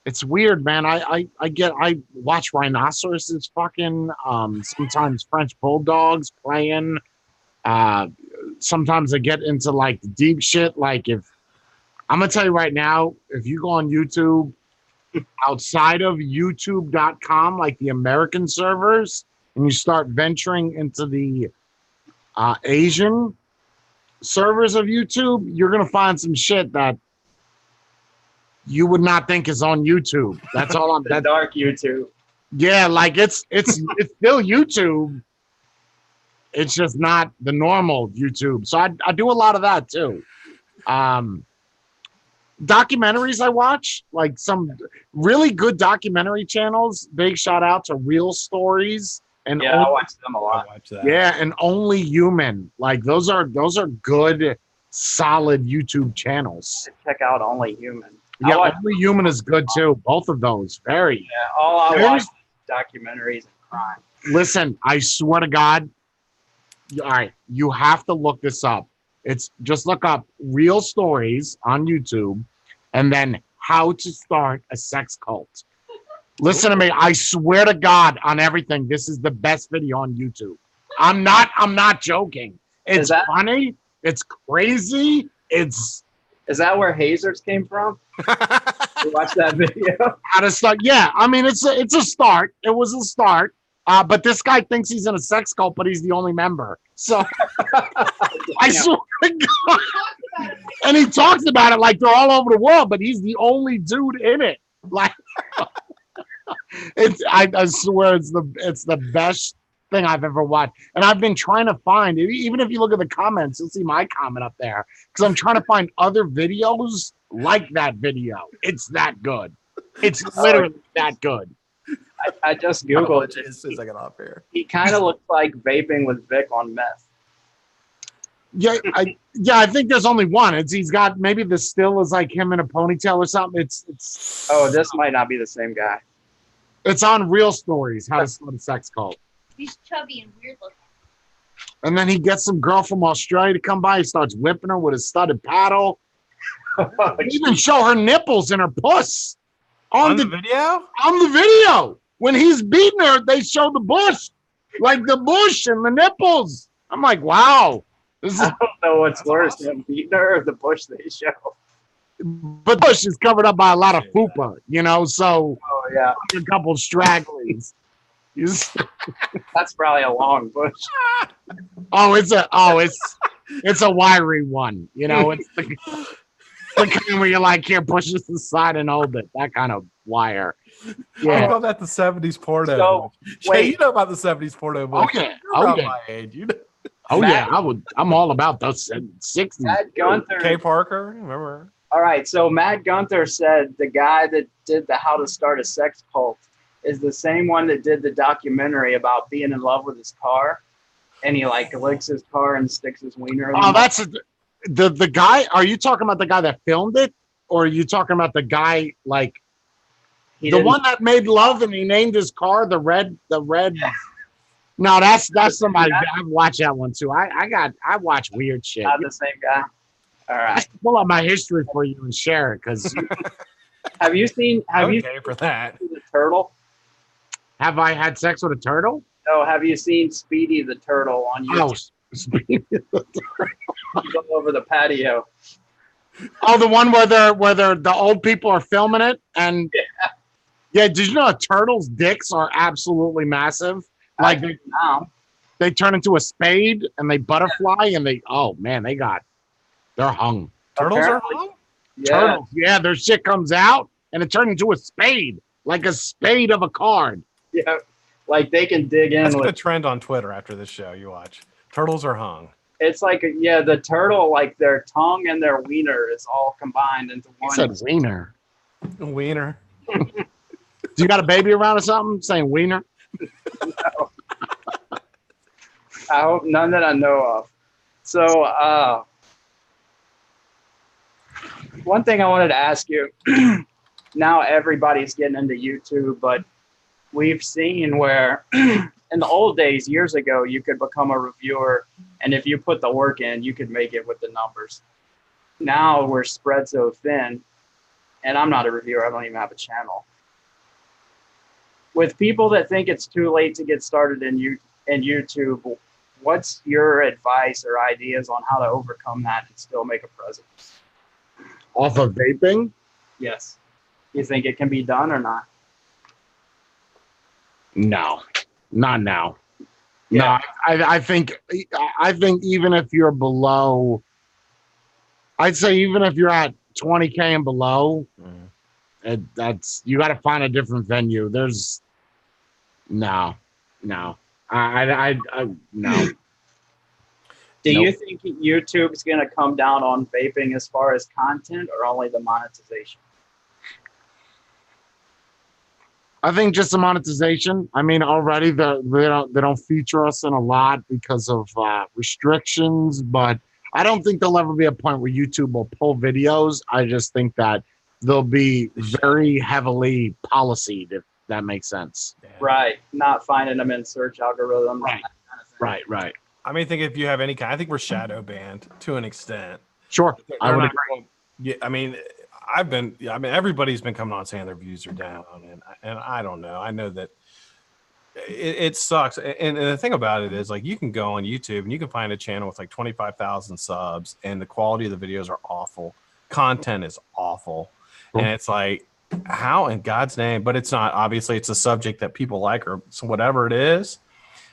it's weird, man. I watch rhinoceroses fucking, sometimes French bulldogs playing. Sometimes I get into like the deep shit. Like if I'm gonna tell you right now, if you go on YouTube outside of youtube.com, like the American servers, and you start venturing into the Asian servers of YouTube, you're gonna find some shit that you would not think is on YouTube. That's all I'm. The dark YouTube. Yeah, like it's still YouTube. It's just not the normal YouTube. So I do a lot of that too. Documentaries I watch, like some really good documentary channels. Big shout out to Real Stories and Yeah, I watch them a I lot. watch that. yeah, and Only Human. Like those are good, solid YouTube channels. Check out Only Human. Yeah, I watch, Only Human is good too. Both of those, very. yeah, all I watch is documentaries and crime. Listen, I swear to God. All right, you have to look this up. It's just look up real stories on YouTube and then how to start a sex cult. Listen to me. I swear to God on everything. This is the best video on YouTube. I'm not joking. It's funny. It's crazy. Is that where hazers came from? You watch that video? How to start? Yeah, I mean it's a start. It was a start. But this guy thinks he's in a sex cult, but he's the only member. So I swear to God. And he talks about it like they're all over the world, but he's the only dude in it. Like I swear it's the best thing I've ever watched. And I've been trying to find, even if you look at the comments, you'll see my comment up there. Because I'm trying to find other videos like that video. It's that good. It's literally that good. I just Googled it. As soon as I get off here. He kind of looks like vaping with Vic on meth. Yeah, I think there's only one. He's got maybe the still is like him in a ponytail or something. It's Oh, this might not be the same guy. It's on Real Stories, how to start a sex cult. He's chubby and weird looking. And then he gets some girl from Australia to come by. He starts whipping her with a studded paddle. He even show her nipples and her puss On the video? On the video. When he's beating her, they show the bush, like the bush and the nipples. I'm like, wow. I don't know what's worse, him beating her or the bush they show. But the bush is covered up by a lot of fupa, so yeah, a couple stragglers. That's probably a long bush. It's a wiry one. It's the kind where you're like, here, push this aside and hold it. That kind of wire. Yeah. I call that the 70s porno. So, Jay, you know about the 70s porno movie. Oh, yeah. My age. You know. Oh, yeah. I'm all about those 60s. Matt Gunther. Kay Parker, remember? All right. So Matt Gunther said the guy that did the How to Start a Sex Cult is the same one that did the documentary about being in love with his car. And he licks his car and sticks his wiener in Oh, that's the guy. Are you talking about the guy that filmed it? Or are you talking about the guy the one that made love and he named his car the red? No, that's somebody. I've watched that one too. I watch weird shit. Not the same guy. All right. Pull up my history for you and share it because. Have you seen for that the turtle? Have I had sex with a turtle? No. Have you seen Speedy the turtle on YouTube? Oh, Speedy the turtle. He's all over the patio. Oh, the one where the old people are filming it and. Yeah, did you know turtles' dicks are absolutely massive? Like they turn into a spade and they butterfly and they're hung. Turtles are hung? Yeah. Turtles, yeah, their shit comes out and it turns into a spade, like a spade of a card. Yeah, like they can dig in. That's a trend on Twitter after this show. You watch. Turtles are hung. It's like the turtle, like their tongue and their wiener is all combined into one. He said wiener. Wiener. Do you got a baby around or something saying wiener? No. I hope none that I know of. So, one thing I wanted to ask you, now everybody's getting into YouTube, but we've seen where in the old days, years ago, you could become a reviewer, and if you put the work in, you could make it with the numbers. Now we're spread so thin, and I'm not a reviewer. I don't even have a channel. With people that think it's too late to get started in YouTube, what's your advice or ideas on how to overcome that and still make a presence? Off of vaping? Yes. You think it can be done or not? No, not now. Yeah. No, I think even if you're below, I'd say even if you're at 20K and below, that's you got to find a different venue. There's no. I no. Do you think YouTube's going to come down on vaping as far as content or only the monetization? I think just the monetization. I mean, already they don't feature us in a lot because of restrictions, but I don't think there'll ever be a point where YouTube will pull videos. I just think that they'll be very heavily policied, if that makes sense. Right. Not finding them in search algorithms. Right. Right. I mean, think if you have any kind, I think we're shadow banned to an extent. Sure, I They're would not agree. going- yeah, I mean, everybody's been coming on saying their views are down, and I don't know. I know that it sucks. And the thing about it is, like, you can go on YouTube and you can find a channel with like 25,000 subs, and the quality of the videos are awful. Content is awful, Cool. and it's like, how in God's name? But it's not. Obviously, it's a subject that people like, or so whatever it is.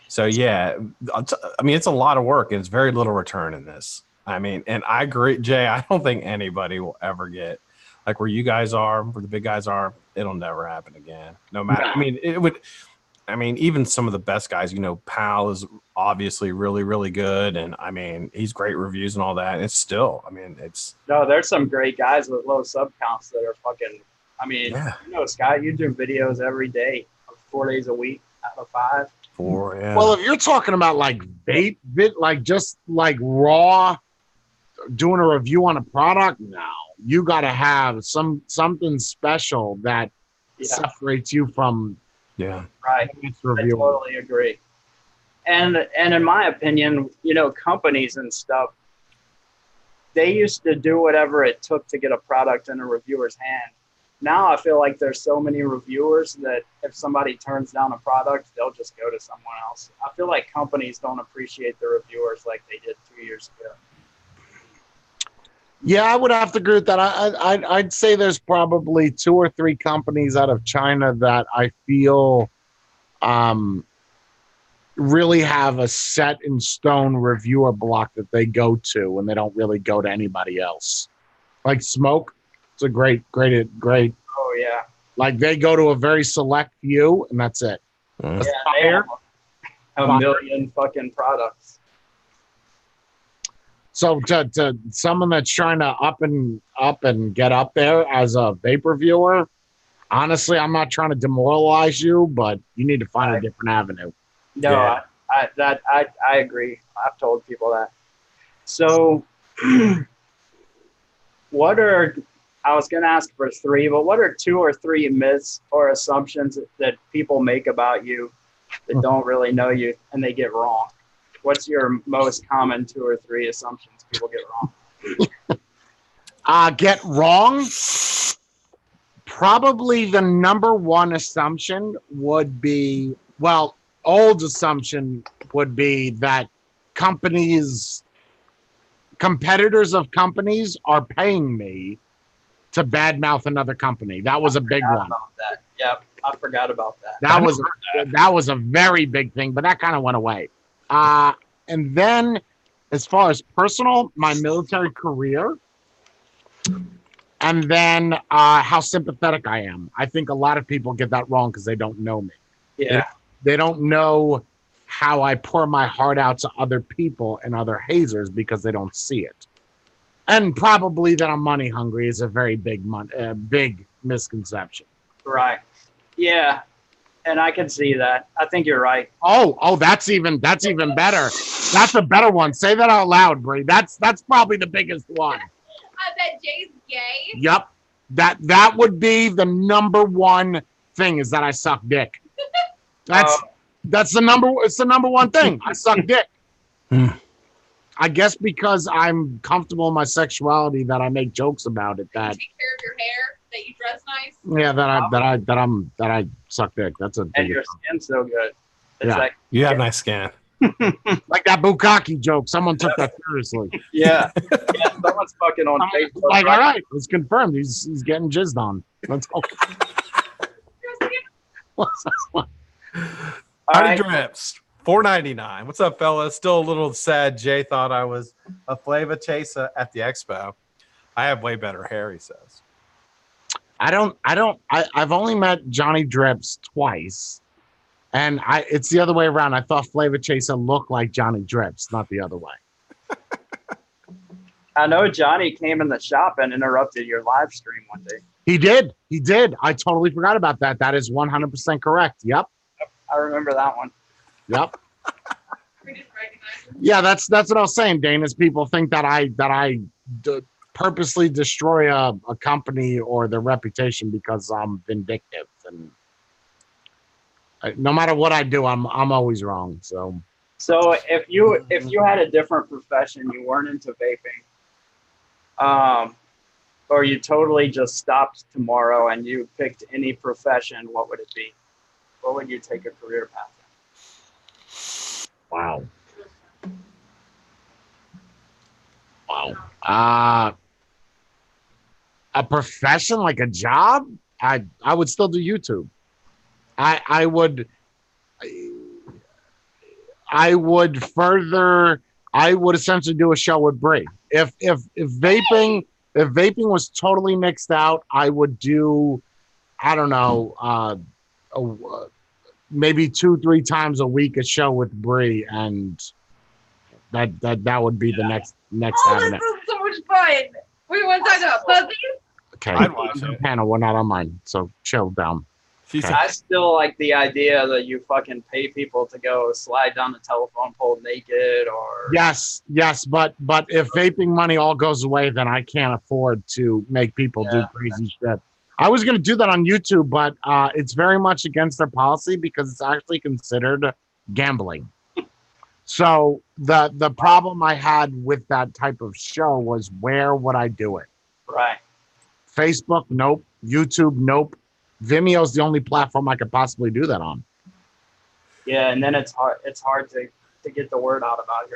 So yeah, I mean, it's a lot of work, and it's very little return in this. I mean, and I agree, Jay. I don't think anybody will ever get like where you guys are, where the big guys are. It'll never happen again. No matter. I mean, it would. I mean, even some of the best guys, you know, Pal is obviously really, really good, and I mean, he's great reviews and all that. And it's still, I mean, it's No, there's some great guys with low sub counts that are fucking. I mean, Yeah. you know, Scott, you do videos every day, 4 days a week out of 5. 4. Yeah. Well, if you're talking about like vape, like just like raw, doing a review on a product, no, you got to have something special that Yeah, separates you from yeah. right. its I review. totally agree. And in my opinion, you know, companies and stuff, they used to do whatever it took to get a product in a reviewer's hand. Now I feel like there's so many reviewers that if somebody turns down a product, they'll just go to someone else. I feel like companies don't appreciate the reviewers like they did 2 years ago. Yeah, I would have to agree with that. I'd say there's probably 2 or 3 companies out of China that I feel really have a set in stone reviewer block that they go to, and they don't really go to anybody else. Like Smoke, it's a great. Oh yeah, Like they go to a very select few, and that's it. Mm. yeah. They have a million fucking products. So to someone that's trying to up and get up there as a vape reviewer, honestly, I'm not trying to demoralize you, but you need to find a different avenue. No, Yeah. I agree. I've told people that. So, I was going to ask for 3, but what are 2 or 3 myths or assumptions that people make about you that don't really know you and they get wrong? What's your most common 2 or 3 assumptions people get wrong? Get wrong. Probably the number one assumption would be, well, old assumption would be that competitors of companies are paying me to badmouth another company. That was a big one. About that. Yep, I forgot about that. That was a very big thing, but that kind of went away. And then, as far as personal, my military career, and then how sympathetic I am. I think a lot of people get that wrong because they don't know me. Yeah, They don't know how I pour my heart out to other people and other hazers because they don't see it. And probably that I'm money hungry is a very big misconception. right. Yeah, and I can see that. I think you're right. Oh, that's even better. That's a better one. Say that out loud, Bree. That's probably the biggest one. I bet Jay's gay. Yep. That would be the number one thing is that I suck dick. It's the number one thing. I suck dick. I guess because I'm comfortable in my sexuality that I make jokes about it. That Take care of your hair. That you dress nice. yeah, that I suck dick. That's a And big your skin's so good. It's Yeah. like, You have nice skin. like that bukkake joke. Someone took that seriously. yeah. Yeah, someone's fucking on Facebook. Like, all right, it's confirmed. He's getting jizzed on. Let's go. All Howdy right. Drips, $4.99. What's up, fellas? Still a little sad. Jay thought I was a Flava chaser at the expo. I have way better hair, he says. I've only met Johnny Drips twice. And it's the other way around. I thought Flavor Chaser looked like Johnny Drips, not the other way. I know Johnny came in the shop and interrupted your live stream one day. He did. I totally forgot about that. That is 100% correct. Yep. I remember that one. Yep. We just recognize him. Yeah, that's what I was saying, Dane, is people think that I purposely destroy a company or their reputation because I'm vindictive. And no matter what I do, I'm always wrong. So So if you had a different profession, you weren't into vaping, or you totally just stopped tomorrow and you picked any profession, what would it be? What would you take a career path in? Wow. Wow. A profession, like a job, I would still do YouTube. I would essentially do a show with Bree. If vaping was totally mixed out, I would do, I don't know, maybe 2-3 times a week a show with Bree, and that would be the next avenue. This is so much fun. We want to talk about puppies. Okay, I'd watch it. Panel, we're not on mine, so chill down. She's Okay. I still like the idea that you fucking pay people to go slide down the telephone pole naked, or Yes, but if vaping money all goes away, then I can't afford to make people do crazy shit. I was going to do that on YouTube, but it's very much against their policy because it's actually considered gambling. So the problem I had with that type of show was, where would I do it? right. Facebook, nope. YouTube, nope. Vimeo's the only platform I could possibly do that on. Yeah, and then it's hard to get the word out about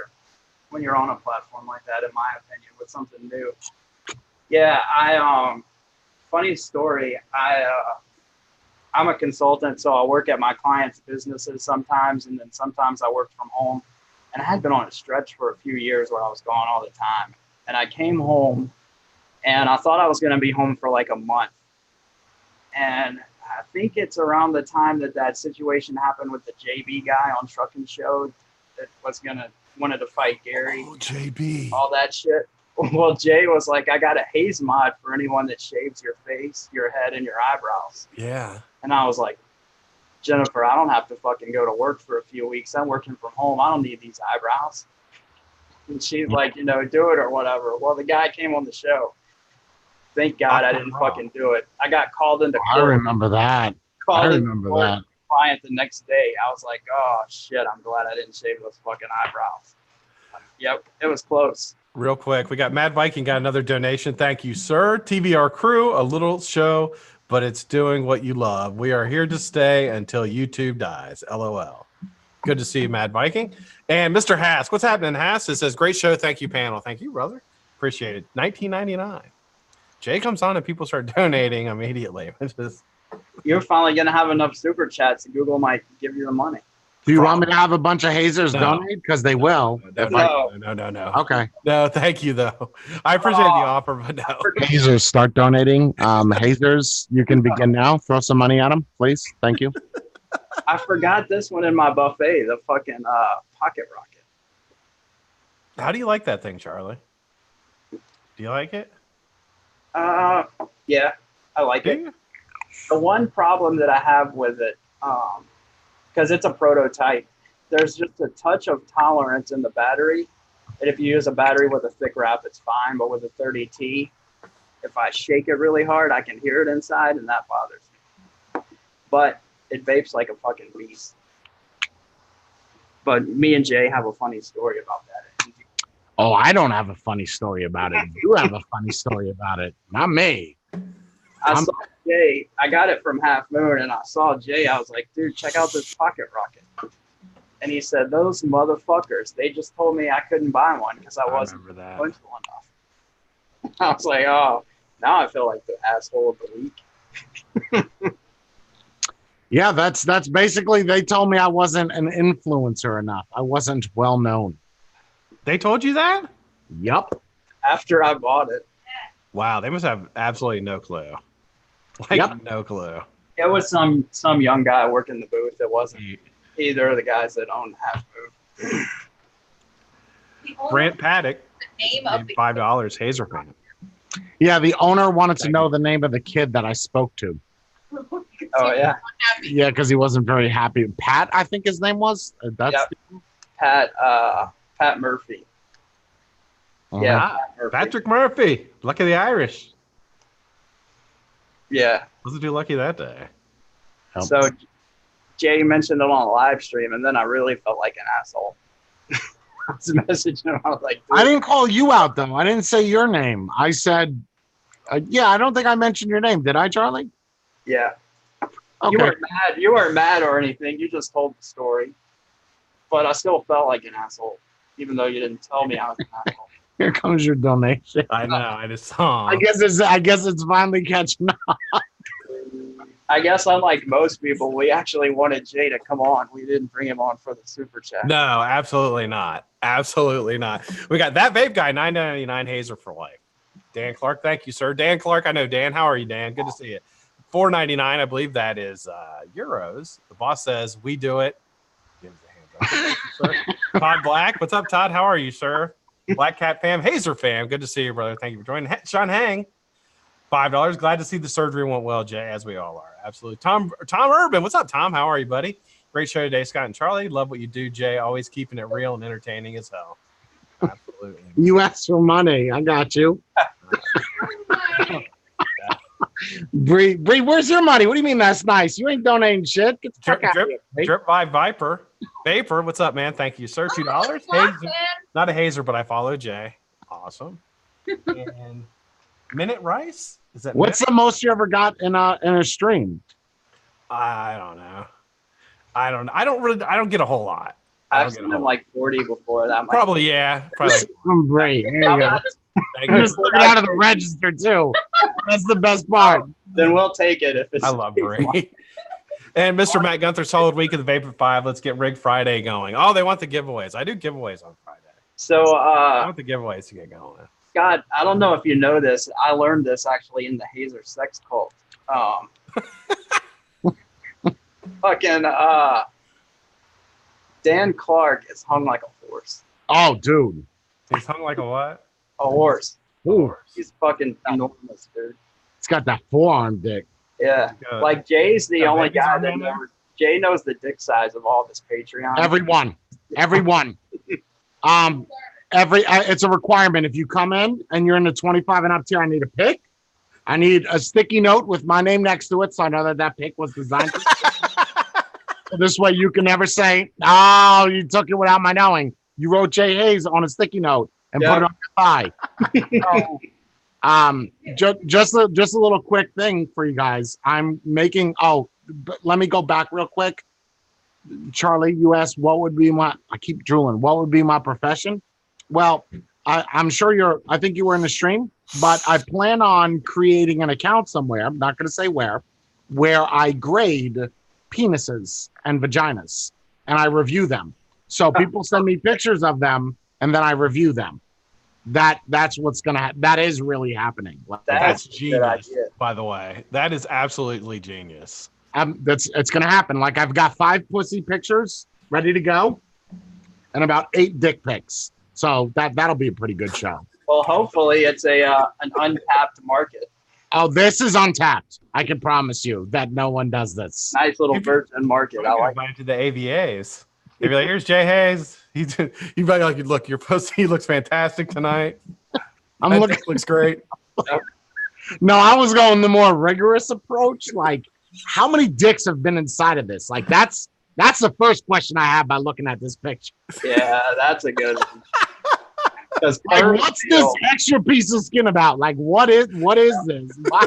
when you're on a platform like that, in my opinion, with something new. Yeah, funny story. I'm a consultant, so I work at my clients' businesses sometimes, and then sometimes I work from home. And I had been on a stretch for a few years where I was gone all the time. And I came home, and I thought I was going to be home for like a month. And I think it's around the time that situation happened with the JB guy on Trucking Show that wanted to fight Gary. Oh, JB. All that shit. Well, Jay was like, I got a Haze mod for anyone that shaves your face, your head, and your eyebrows. Yeah. And I was like, Jennifer, I don't have to fucking go to work for a few weeks. I'm working from home. I don't need these eyebrows. And she's like, do it or whatever. Well, the guy came on the show. Thank God I didn't fucking do it. I got called into court. I remember that. Client the next day. I was like, oh shit, I'm glad I didn't shave those fucking eyebrows. Yep, it was close. Real quick, we got Mad Viking got another donation. Thank you, sir. TVR crew, a little show, but it's doing what you love. We are here to stay until YouTube dies. LOL. Good to see you, Mad Viking. And Mr. Hass, what's happening, Hass? It says, great show. Thank you, panel. Thank you, brother. Appreciate it. $19.99. Jay comes on and people start donating immediately. You're finally going to have enough super chats. Google might give you the money. Do you want me to have a bunch of hazers donate? Because they will. No. Okay. No, thank you, though. I appreciate the offer, but no. Hazers, start donating. Hazers, you can begin now. Throw some money at them, please. Thank you. I forgot this one in my buffet, the fucking pocket rocket. How do you like that thing, Charlie? Do you like it? Yeah, I like it. The one problem that I have with it, because it's a prototype, there's just a touch of tolerance in the battery. And if you use a battery with a thick wrap, it's fine. But with a 30T, if I shake it really hard, I can hear it inside, and that bothers me. But it vapes like a fucking beast. But me and Jay have a funny story about that. Oh, I don't have a funny story about it. You have a funny story about it. Not me. I saw Jay. I got it from Half Moon, and I saw Jay. I was like, dude, check out this pocket rocket. And he said, those motherfuckers, they just told me I couldn't buy one because I wasn't influential enough. I was like, oh, now I feel like the asshole of the week. Yeah, that's basically, they told me I wasn't an influencer enough. I wasn't well known. They told you that? Yup. After I bought it. Wow, they must have absolutely no clue. No clue. It was some young guy working the booth. It wasn't either of the guys that owned Half Moon. Brant Paddock, The name of the $5 Hazer fan. Yeah, the owner wanted to know the name of the kid that I spoke to. Oh, yeah. Yeah, because he wasn't very happy. Pat, I think his name was. That's Pat Murphy. Uh-huh. Yeah, Pat Murphy. Patrick Murphy, lucky the Irish. Yeah. Wasn't too lucky that day. So Jay mentioned it on a live stream, and then I really felt like an asshole. I was messaging him. I was like, I didn't call you out though. I didn't say your name. I said, yeah. I don't think I mentioned your name. Did I, Charlie? yeah. Okay. You weren't mad. You weren't mad or anything. You just told the story. But I still felt like an asshole, even though you didn't tell me I was an asshole. Here comes your donation. I know. I just saw. I guess it's finally catching up. I guess unlike most people, we actually wanted Jay to come on. We didn't bring him on for the super chat. No, absolutely not. Absolutely not. We got that vape guy, $9.99 Hazer for life. Dan Clark, thank you, sir. Dan Clark, I know Dan. How are you, Dan? Good to see you. $4.99, I believe that is euros. The boss says we do it. Give us a hand up. Thank you, sir. Todd Black, what's up, Todd? How are you, sir? BlackCatfam, Hazer fam. Good to see you, brother. Thank you for joining. Sean Hang, $5. Glad to see the surgery went well, Jay, as we all are. Absolutely. Tom Urban, what's up, Tom? How are you, buddy? Great show today, Scott and Charlie. Love what you do, Jay. Always keeping it real and entertaining as hell. Absolutely. You asked for money. I got you. Bree, where's your money? What do you mean that's nice? You ain't donating shit. Get the fuck out of here. Drip by Viper. Vapor, what's up, man? Thank you, sir. $2. Hazer. Not a Hazer, but I follow Jay. Awesome. And Minute Rice? Is that What's the most you ever got in a stream? I don't know. I don't get a whole lot. I've seen him like 40 before that. Probably, yeah. Probably. Great. There you go. Thank I'm you. just looking out of the register too. That's the best part. Then we'll take it if it's. I love Bree. And Mr. Matt Gunther, solid week of the Vape at 5. Let's get Rig Friday going. Oh, they want the giveaways. I do giveaways on Friday. So, I want the giveaways to get going. Scott, I don't know if you know this. I learned this actually in the Hazer sex cult. Fucking Dan Clark is hung like a horse. Oh, dude. He's hung like a what? A horse. Ooh, He's fucking enormous, dude. it's got that forearm dick. Yeah. Good. Like Jay's the Got only babies guy on that there? knows. Jay knows the dick size of all of his Patreon. Everyone. It's a requirement. If you come in and you're in the 25 and up tier, I need a pic. I need a sticky note with my name next to it, so I know that pic was designed. So this way, you can never say, "Oh, you took it without my knowing." You wrote Jay Haze on a sticky note and put it on your thigh. Just a little quick thing for you guys. I'm making. Let me go back real quick. Charlie, you asked what would be my. I keep drooling. What would be my profession? Well, I'm sure I think you were in the stream, but I plan on creating an account somewhere. I'm not going to say where I grade penises and vaginas and I review them. So people send me pictures of them and then I review them. That's what's going to happen. That is really happening. That's genius, by the way. That is absolutely genius. It's going to happen. Like I've got 5 pussy pictures ready to go and about 8 dick pics. So that'll be a pretty good show. Well, hopefully it's an untapped market. Oh, this is untapped. I can promise you that no one does this. Nice little virgin market. I like it. To the AVAs. They'd be like, "Here's Jay Hayes. You'd be like, look, your pussy looks fantastic tonight. Looks great." No, I was going the more rigorous approach. Like, how many dicks have been inside of this? Like, that's the first question I have by looking at this picture. Yeah, that's a good one. Like, what's this extra piece of skin about? Like, what is this? Why?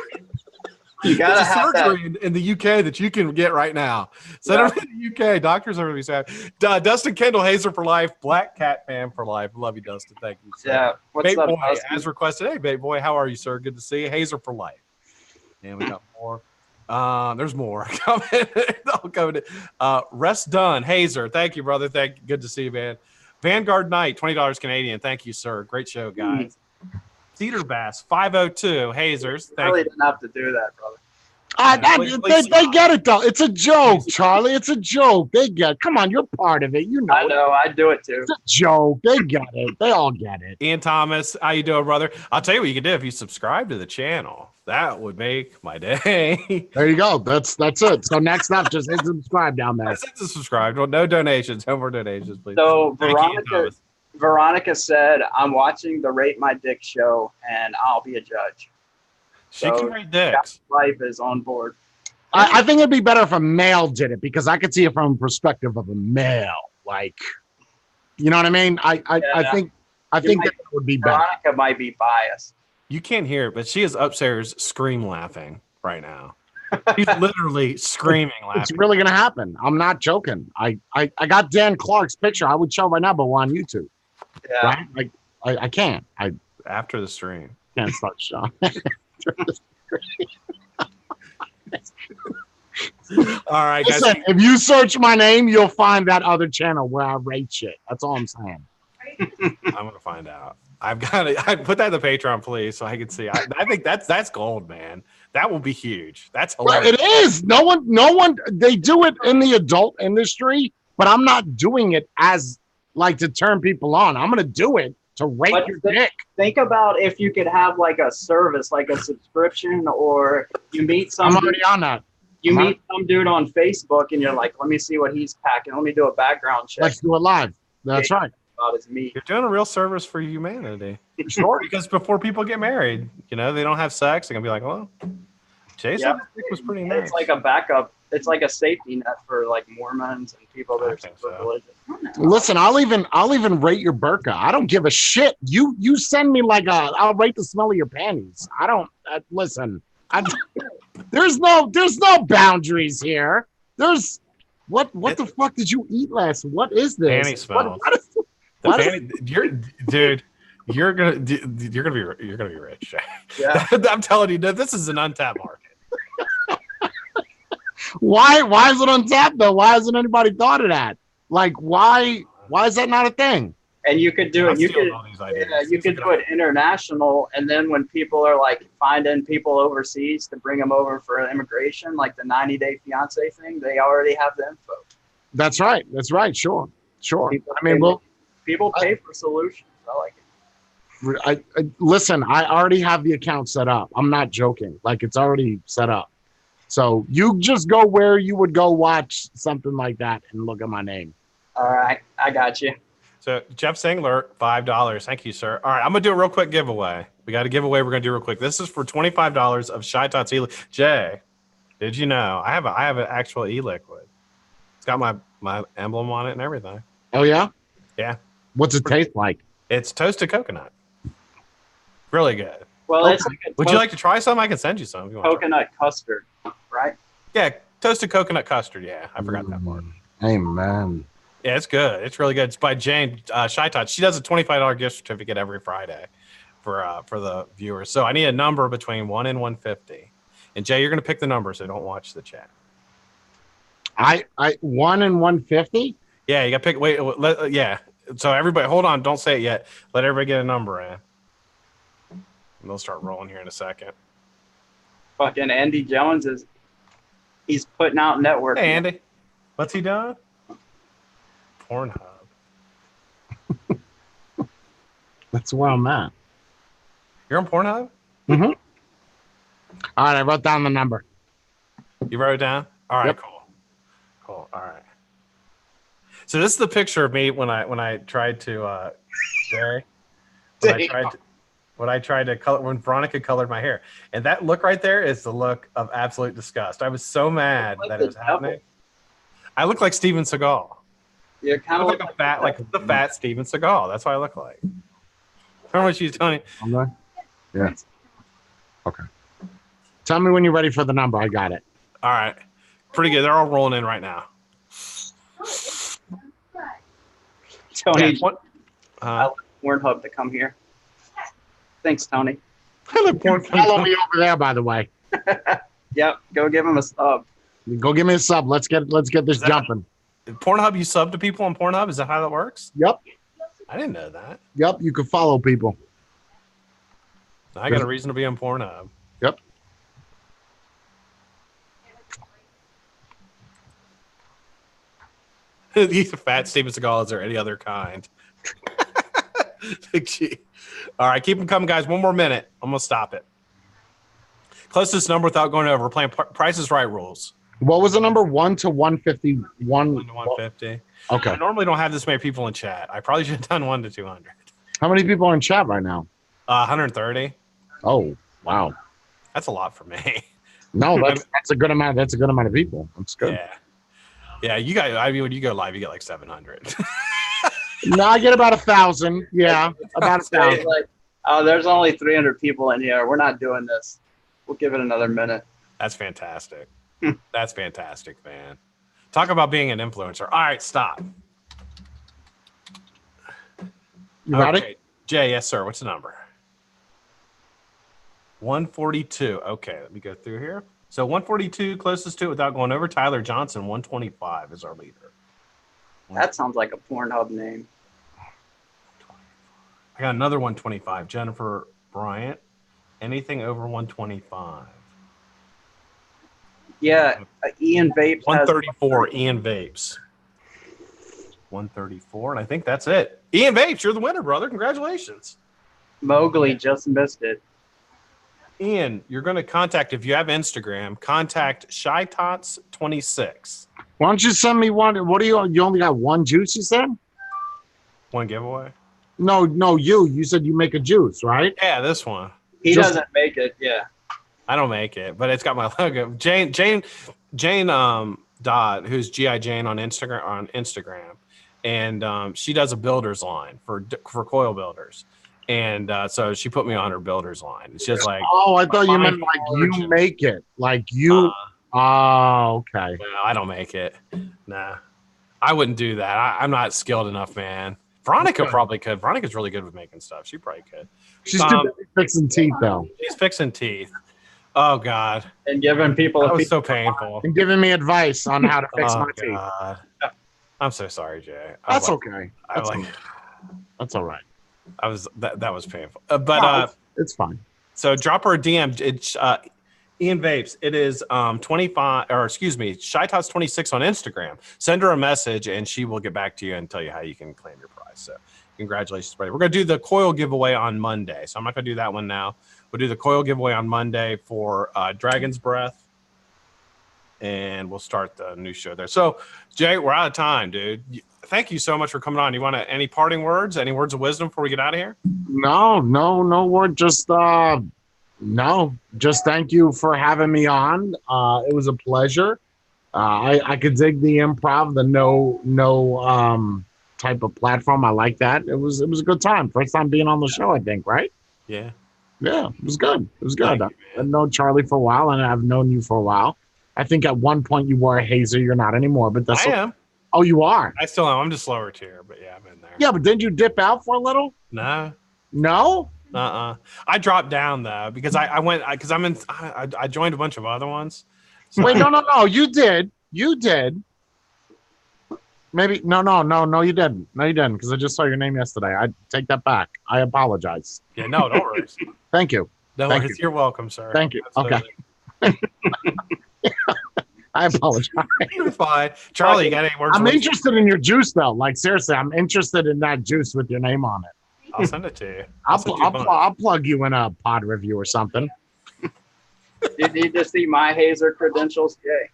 You gotta It's a have surgery in the UK that you can get right now. Send them to the UK. Doctors are going to be sad. Dustin Kendall, Hazer for life. Blackcatfam for life. Love you, Dustin. Thank you. Sir. Yeah. What's up, Boy, Dustin? as requested. Hey, Babe Boy, how are you, sir? Good to see you. Hazer for life. And we got more. There's more coming. Rest done. Hazer. Thank you, brother. Good to see you, man. Vanguard Knight, $20 Canadian. Thank you, sir. Great show, guys. Cedar Bass, 502. Hazers. I really didn't have to do that, brother. They get it though. It's a joke, Charlie. It's a joke. They get. Come on, you're part of it. You know. I know. I do it too. It's a joke. They get it. They all get it. Ian Thomas, how you doing, brother? I'll tell you what you can do if you subscribe to the channel. That would make my day. There you go. That's it. So next up, just hit subscribe down there. Hit subscribe. Well, no donations. No more donations, please. So Veronica said, "I'm watching the Rate My Dick show, and I'll be a judge." She can rate dicks. Life is on board. I think it'd be better if a male did it because I could see it from the perspective of a male. Like, You know what I mean? I think that would be better. Veronica might be biased. You can't hear it, but she is upstairs scream laughing right now. She's literally screaming laughing. It's really gonna happen. I'm not joking. I got Dan Clark's picture. I would show right now, but we're on YouTube. Yeah. Right? Like I can't. I After the stream. can't start showing. All right, guys. Listen, if you search my name, you'll find that other channel where I rate shit. That's all I'm saying. I'm gonna find out. I've got it. I put that in the Patreon, please, so I can see. I think that's gold, man. That will be huge. That's hilarious. It is. No one. They do it in the adult industry, but I'm not doing it as like to turn people on. I'm gonna do it to rate your dick. Think about if you could have like a service, like a subscription, or you meet some. I'm already on that. You meet some dude on Facebook, and you're like, "Let me see what he's packing. Let me do a background check." Let's do it live. That's right. About his meat. You're doing a real service for humanity. Sure. Because before people get married, they don't have sex. They're gonna be like, "Well, Jason was pretty nice." It's like a backup. It's like a safety net for like Mormons and people that are super religious. Listen, I'll even rate your burqa. I don't give a shit. You send me like I'll rate the smell of your panties. I don't listen. There's no boundaries here. There's what the fuck did you eat last? What is this? Panty smells. You're gonna be rich. Yeah. I'm telling you, this is an untapped market. Why is it untapped though? Why hasn't anybody thought of that? Like why is that not a thing? And you could do it. You could do it international, and then when people are like finding people overseas to bring them over for immigration, like the 90-day fiance thing, they already have the info. That's right. Sure. People pay for solutions. I like it. Listen. I already have the account set up. I'm not joking. Like it's already set up. So you just go where you would go watch something like that and look at my name. All right, I got you. So Jeff Singler, $5. Thank you, sir. All right, I'm gonna do a real quick giveaway. We got a giveaway. We're gonna do real quick. This is for $25 of Shy Tots e-liquid. Jay, did you know I have an actual e-liquid? It's got my emblem on it and everything. Oh yeah. Yeah. What's it taste like? It's toasted coconut. Really good. Well, it's like would you like to try some? I can send you some. If you want coconut custard, right? Yeah, toasted coconut custard. Yeah, I forgot that part. Amen. Yeah, it's good. It's really good. It's by Jane Shy Tots. She does a $25 gift certificate every Friday for the viewers. So I need a number between 1 and 150. And Jay, you're going to pick the number, so don't watch the chat. I 1 and 150. Yeah, you got to pick. Wait, yeah. So everybody, hold on. Don't say it yet. Let everybody get a number in. And they'll start rolling here in a second. Fucking Andy Jones he's putting out network. Hey, Andy. What's he doing? Pornhub. That's where I'm at. You're on Pornhub? Mm-hmm. All right, I wrote down the number. You wrote it down? All right, yep. Cool. All right. So this is the picture of me when I tried to color when Veronica colored my hair. And that look right there is the look of absolute disgust. I was so mad that it was happening. I look like Steven Seagal. You're kind of like the fat Steven Seagal. That's what I look like. Remember what she's telling you? Yeah. Okay. Tell me when you're ready for the number. I got it. All right. Pretty good. They're all rolling in right now. Tony, I want Pornhub to come here. Thanks, Tony. Follow me over there, by the way. Yep. Go give him a sub. Go give me a sub. Let's get this jumping. Pornhub, you sub to people on Pornhub? Is that how that works? Yep. I didn't know that. Yep. You can follow people. I got a reason to be on Pornhub. Yep. He's a fat Steven Seagal. Is there any other kind? All right, keep them coming, guys. One more minute. I'm going to stop it. Closest number without going over. We're playing Price is Right rules. What was the number? 1 to 150? 1 to 150. Okay. I normally don't have this many people in chat. I probably should have done 1 to 200. How many people are in chat right now? 130. Oh, wow. That's a lot for me. No, that's a good amount. That's a good amount of people. That's good. Yeah. Yeah, you got. I mean, when you go live, you get like 700. No, I get about 1,000. Yeah, about 1,000. Like, oh, there's only 300 people in here. We're not doing this. We'll give it another minute. That's fantastic. That's fantastic, man. Talk about being an influencer. All right, stop. You got Okay. it? Jay, yes, sir. What's the number? 142. Okay, let me go through here. So 142, closest to it without going over. Tyler Johnson, 125 is our leader. That sounds like a Pornhub name. I got another 125. Jennifer Bryant. Anything over 125. Yeah, Ian Vape. 134, Ian Vapes. 134, and I think that's it. Ian Vapes, you're the winner, brother. Congratulations. Mowgli just missed it. Ian, you're going to contact, if you have Instagram, contact ShyTots26. Why don't you send me one? What do you only got one juice, you said? One giveaway? No, you said you make a juice, right? Yeah, this one. He Just- doesn't make it. Yeah. I don't make it, but it's got my logo. Jane Dodd, who's G.I. Jane on Instagram. And she does a builder's line for coil builders. And so she put me on her builder's line. It's just like, Oh, I thought you meant like you origin. make it. Like you. Oh, okay. no, I don't make it. Nah, I wouldn't do that. I'm not skilled enough, man. Veronica probably could. Veronica's really good with making stuff. She probably could. She's too busy fixing teeth, though, She's fixing teeth. Oh, God. And giving people That a was piece so painful. and giving me advice on how to fix Oh, my teeth. God. I'm so sorry, Jay. That's okay. That's like, That's all right. that was painful. It's fine. So drop her a DM. It's Ian Vapes. It is 25, or excuse me, ShyTots26 on Instagram. Send her a message and she will get back to you and tell you how you can claim your prize. So congratulations, buddy. We're gonna do the coil giveaway on Monday. So I'm not gonna do that one now. We'll do the coil giveaway on Monday for Dragon's Breath. And we'll start the new show there. So, Jay, we're out of time, dude. Thank you so much for coming on. You want any parting words? Any words of wisdom before we get out of here? No word. Just just thank you for having me on. It was a pleasure. I could dig the improv, the no type of platform. I like that. It was a good time. First time being on the show, I think, right? Yeah. Yeah, it was good. It was good. Thank you, I've known Charlie for a while, and I've known you for a while. I think at one point you were a hazer. You're not anymore, but that's I am. Oh, you are. I still am. I'm just slower tier, but yeah, I'm in there. Yeah, but didn't you dip out for a little? No. No. I dropped down though because I went because I joined a bunch of other ones. So Wait, no. You did. Maybe no. You didn't. No, you didn't. Because I just saw your name yesterday. I take that back. I apologize. Yeah, no, don't worry. Thank you. No Thank worries. you. You're welcome, sir. Thank you. Absolutely. Okay. I apologize. You're fine. Charlie, you got any words? I'm of wisdom? interested in your juice, though. Like seriously, I'm interested in that juice with your name on it. I'll send it to you. I'll plug you in a pod review or something. You need to see my Hazer credentials, Jay.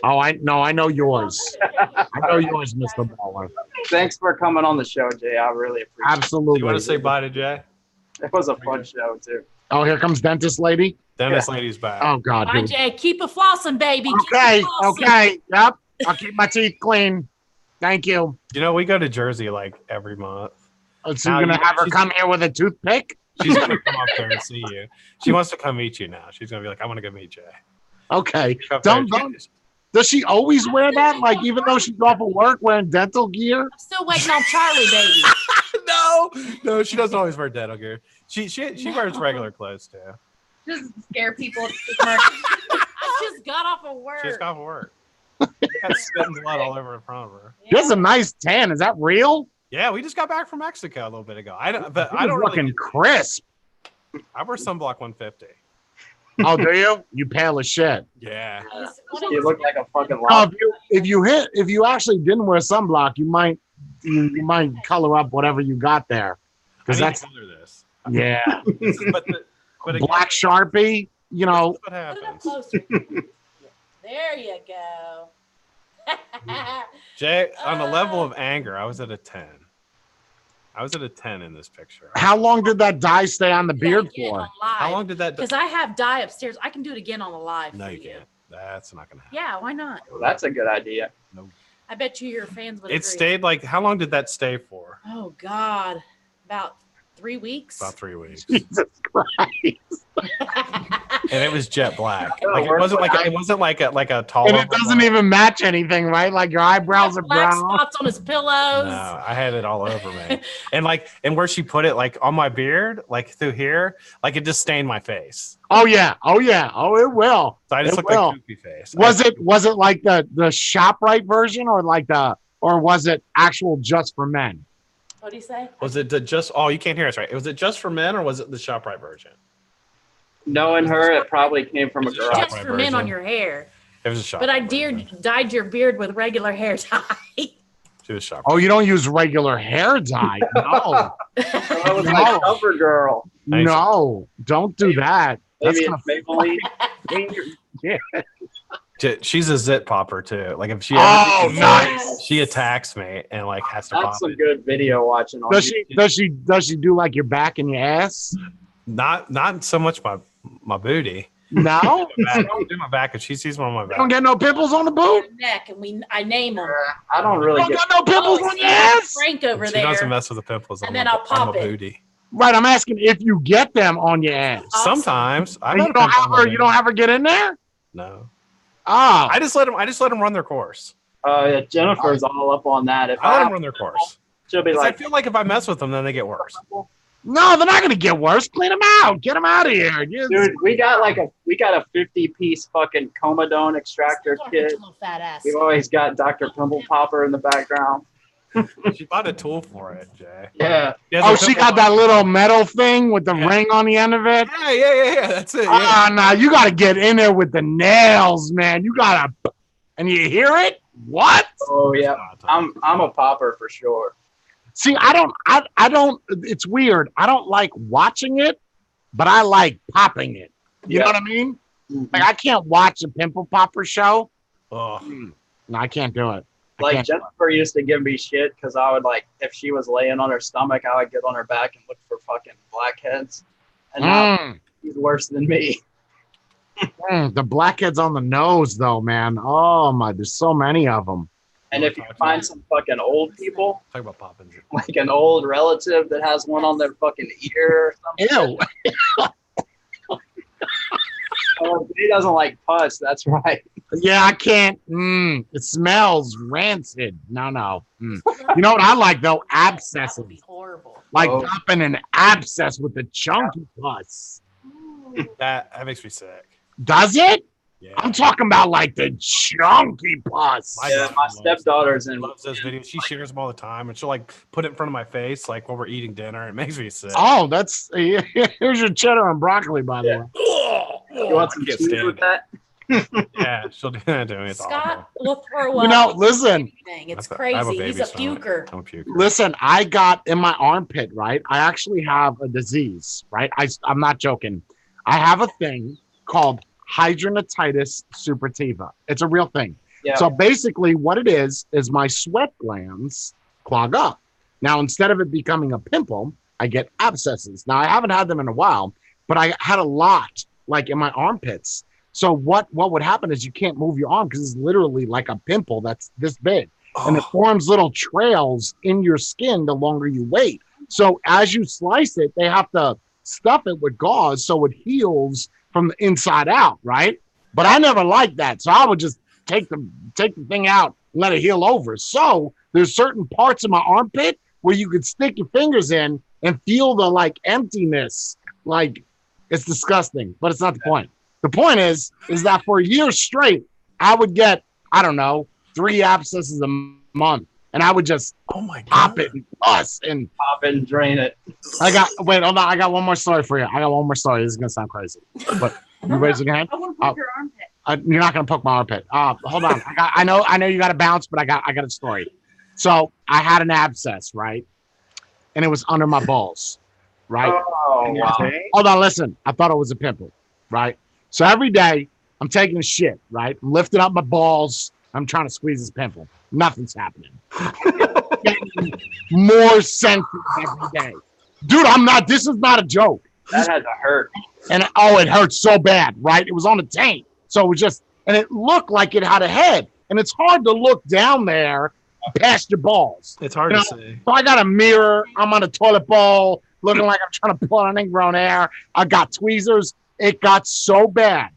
Oh, I know yours. I know yours, Mr. Baller. Thanks for coming on the show, Jay. I really appreciate Absolutely. You want to say bye to Jay? it. It was a fun show, too. Oh, here comes dentist lady. Dennis lady's back. Oh God. Bye, Jay. Keep it flossing, baby. Keep Okay. it flossing. Okay. Yep. I'll keep my teeth clean. Thank you. You know, we go to Jersey like every month. So you're gonna have her come here with a toothpick? She's going to come up there and see you. She wants to come meet you now. She's going to be like, I want to go meet Jay. Okay. Up there. Don't. Does she always wear that? Like even though she's off of work wearing dental gear? I'm still waiting on Charlie, baby. No, she doesn't always wear dental gear. She wears regular clothes too. Just scare people. I just got off of work. She just got off work. Got spitting blood all over in front of her. She has a nice tan. Is that real? Yeah, we just got back from Mexico a little bit ago. I don't looking really, crisp. I wear sunblock 150. Oh, do you? You pale as shit. Yeah. You look like a fucking Oh, lobster. if you actually didn't wear sunblock, you might color up whatever you got there. I Because need that's to color this. yeah. But again, Black Sharpie, you know. this is what Put it up happens. closer. There you go. Jay, on a level of anger, I was at a 10. I was at a 10 in this picture. How long did that dye stay on the beard for? How long did that? Because I have dye upstairs. I can do it again on the live. No, for you can't. That's not gonna happen. Yeah, why not? Well, that's a good idea. I bet you your fans would It agree. stayed like. How long did that stay for? Oh, Oh God, about 3 weeks. About 3 weeks. Jesus Christ. And it was jet black. Oh, Like it wasn't like a tall. And it doesn't even match anything, right? Like your eyebrows are Black brown. spots on his pillows. No, I had it all over me. and where she put it, like on my beard, like through here, like it just stained my face. Oh yeah. Oh it will. So I just It looked will. like goofy face. Was it like the ShopRite version or was it actual just for men? What do you say? Was it just? Oh, you can't hear us, right? Was it just for men, or was it the ShopRite version? Knowing her, it probably came from a girl. Just for men on your hair. It was a ShopRite. But I version. dyed your beard with regular hair dye. She was ShopRite. Oh, you don't use regular hair dye? No, That was like cover girl. no, don't do that. That's Maybe gonna it's Maybelline. yeah. She's a zit popper too. Like if she nice. she attacks me and like has to pop That's some it. good video watching. On Does YouTube. she do like your back and your ass? Not so much my booty. No, I don't do my back if she sees one on my you don't back. get no pimples on the boot. Neck, and I name them. I don't really You don't get. got no pimples on your ass. Frank over She there. doesn't mess with the pimples And on then my, I'll pop on my it. booty. Right, I'm asking if you get them on your ass. Awesome. Sometimes I And you don't have her. You don't have her get in there. No, Oh, I just let them run their course. Yeah, Jennifer's all up on that. If I let I, them run their course. she'll be 'Cause like, I feel like if I mess with them, then they get worse. no, they're not gonna get worse. Clean them out. Get them out of here. dude, we got a 50-piece fucking comedone extractor Talking kit. to your little fat ass. We've always got Dr. Pimple Popper in the background. She bought a tool for it, Jay. Yeah. Oh, she got that little metal thing with the ring on the end of it. Yeah. That's it. Yeah. Ah, no, you got to get in there with the nails, man. You got to, and you hear it? What? Oh yeah. I'm a popper for sure. See, I don't, it's weird. I don't like watching it, but I like popping it. You know what I mean? Mhm. Like, I can't watch a pimple popper show. Oh, No, I can't do it. Like Jennifer used to give me shit because I would if she was laying on her stomach, I would get on her back and look for fucking blackheads. And now she's worse than me. The blackheads on the nose, though, man. Oh my, there's so many of them. And if you find some fucking old people, talk about popping. like an old relative that has one on their fucking ear or something. Ew. Oh, he doesn't like pus. That's right. Yeah, I can't. It smells rancid. No. You know what I like though? Abscesses. Horrible. Like popping an abscess with the chunky pus. That makes me sick. Does it? Yeah. I'm talking about like the chunky pus. My stepdaughter's in. Loves those videos. She shares them all the time, and she'll like put it in front of my face, like while we're eating dinner. It makes me sick. Oh, that's here's your cheddar and broccoli, by the way. You want some I can't cheese stand with it. that? Yeah, she'll do that to me. It's Scott awful. will throw up. You know, listen. Anything. It's I have crazy. He's a baby stomach. puker. I'm a puker. Listen, I got in my armpit, right? I actually have a disease, right? I'm not joking. I have a thing called hydrantitis suppurativa. It's a real thing. Yeah. So basically what it is my sweat glands clog up. Now, instead of it becoming a pimple, I get abscesses. Now, I haven't had them in a while, but I had a lot like in my armpits. So what would happen is you can't move your arm because it's literally like a pimple that's this big. And it forms little trails in your skin the longer you wait. So as you slice it, they have to stuff it with gauze so it heals from the inside out, right? But I never liked that. So I would just take the thing out and let it heal over. So there's certain parts of my armpit where you could stick your fingers in and feel the like emptiness. Like it's disgusting, but it's not the point. The point is that for a year straight, I would get, I don't know, 3 abscesses a month. And I would just pop it and pus and Pop it and drain it. hold on. I got one more story for you. This is going to sound crazy, but you raise your hand. I want to poke your armpit. You're not going to poke my armpit. Hold on. I know you got to bounce, but I got a story. So I had an abscess, right? And it was under my balls, right? Oh, wow. Hold on, listen. I thought it was a pimple, right? So every day I'm taking a shit, right? I'm lifting up my balls. I'm trying to squeeze this pimple. Nothing's happening. Getting more sensitive every day. Dude, this is not a joke. That had to hurt. And it hurt so bad, right? It was on the taint. So it was just, and it looked like it had a head. And it's hard to look down there past your balls. It's hard to say. So I got a mirror. I'm on a toilet bowl looking like I'm trying to pull on ingrown hair. I got tweezers. It got so bad.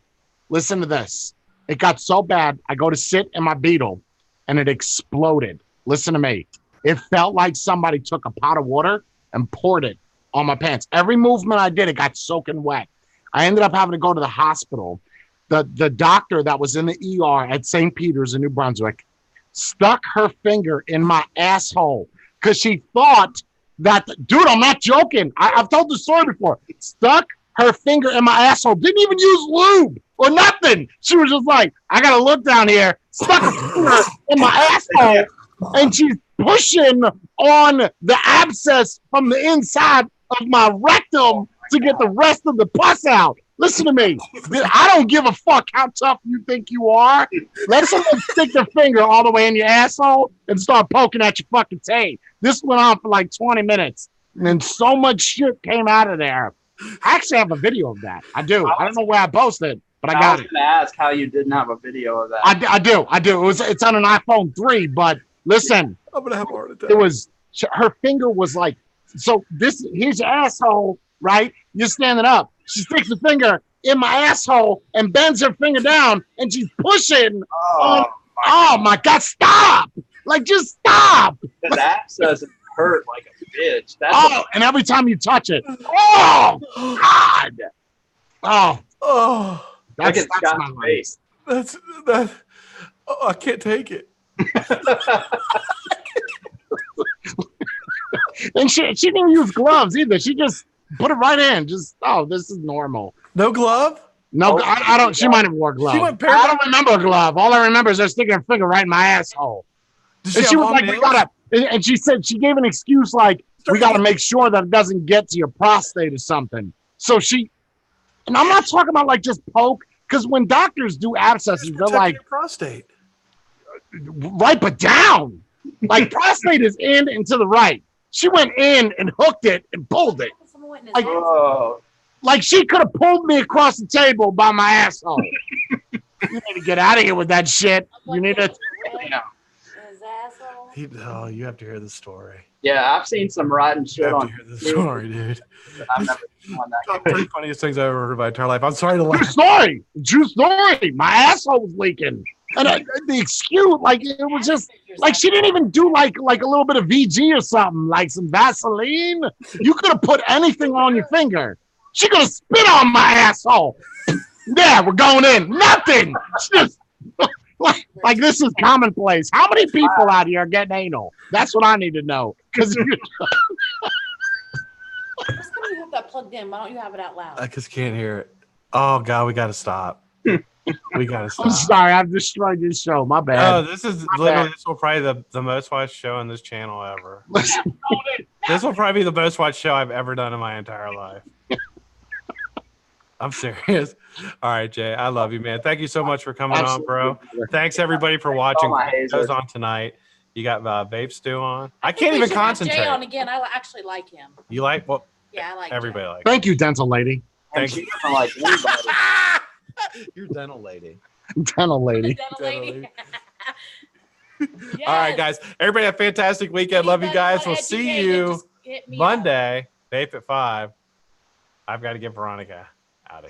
Listen to this. It got so bad. I go to sit in my Beetle and it exploded. Listen to me. It felt like somebody took a pot of water and poured it on my pants. Every movement I did, it got soaking wet. I ended up having to go to the hospital. The doctor that was in the ER at St. Peter's in New Brunswick stuck her finger in my asshole because she thought that, dude, I'm not joking. I've told the story before. Stuck her finger in my asshole. Didn't even use lube or nothing. She was just like, I got to look down here. Stuck her finger in my asshole. And she's pushing on the abscess from the inside of my rectum to get the rest of the pus out. Listen to me. I don't give a fuck how tough you think you are. Let someone stick their finger all the way in your asshole and start poking at your fucking taint. This went on for like 20 minutes. And then so much shit came out of there. I actually have a video of that. I do. I don't know where I posted, but I got it. I was going to ask how you didn't have a video of that. I do. It's on an iPhone 3, but listen. I'm going to have a heart attack. It was, her finger was like, so this, here's your asshole, right? You're standing up. She sticks her finger in my asshole and bends her finger down, and she's pushing. Oh my God, stop! Like, just stop! The abscess hurt like a bitch. And every time you touch it, oh God! Oh, that's my face. That. Oh, I can't take it. And she didn't use gloves either. She just put it right in. Just, this is normal. No glove? No, I don't. She might have wore gloves. I don't remember a glove. All I remember is her sticking her finger right in my asshole. And she was like, and she said, she gave an excuse like, we got to make sure that it doesn't get to your prostate or something. So and I'm not talking about like just poke, because when doctors do abscesses, they're like, your prostate. Right, but down. Like prostate is in and to the right. She went in and hooked it and pulled it. Like she could have pulled me across the table by my asshole. You need to get out of here with that shit. You need to. You have to hear the story. Yeah, I've seen some rotten shit on. You have to hear the story, dude. I've never seen one that. Top 3 funniest things I've ever heard in my entire life. I'm sorry to laugh. True story. My asshole was leaking. And the excuse, like, it was just like she didn't even do like a little bit of VG or something, like some Vaseline. You could have put anything on your finger. She could have spit on my asshole. Yeah, we're going in. Nothing. Just like this is commonplace. How many people out here are getting anal? That's what I need to know. Because you have that plugged in. Why don't you have it out loud? I just can't hear it. Oh God, we got to stop. We gotta stop. I'm sorry, I've destroyed this show. My bad. Oh, this is literally this will probably be the most watched show on this channel ever. This will probably be the most watched show I've ever done in my entire life. I'm serious. All right, Jay, I love you, man. Thank you so much for coming on, bro. Thanks everybody for watching. Goes on tonight. You got Vape Stew on. I can't even concentrate. Jay on again. I actually like him. You like what? Yeah, I like. Everybody likes. Thank you, dental lady. Thank you. Like anybody. You're dental lady. Dental lady. Dental lady. Yes. All right, guys. Everybody have a fantastic weekend. Love you guys. We'll see you Monday. Vape at 5. I've got to get Veronica out of here.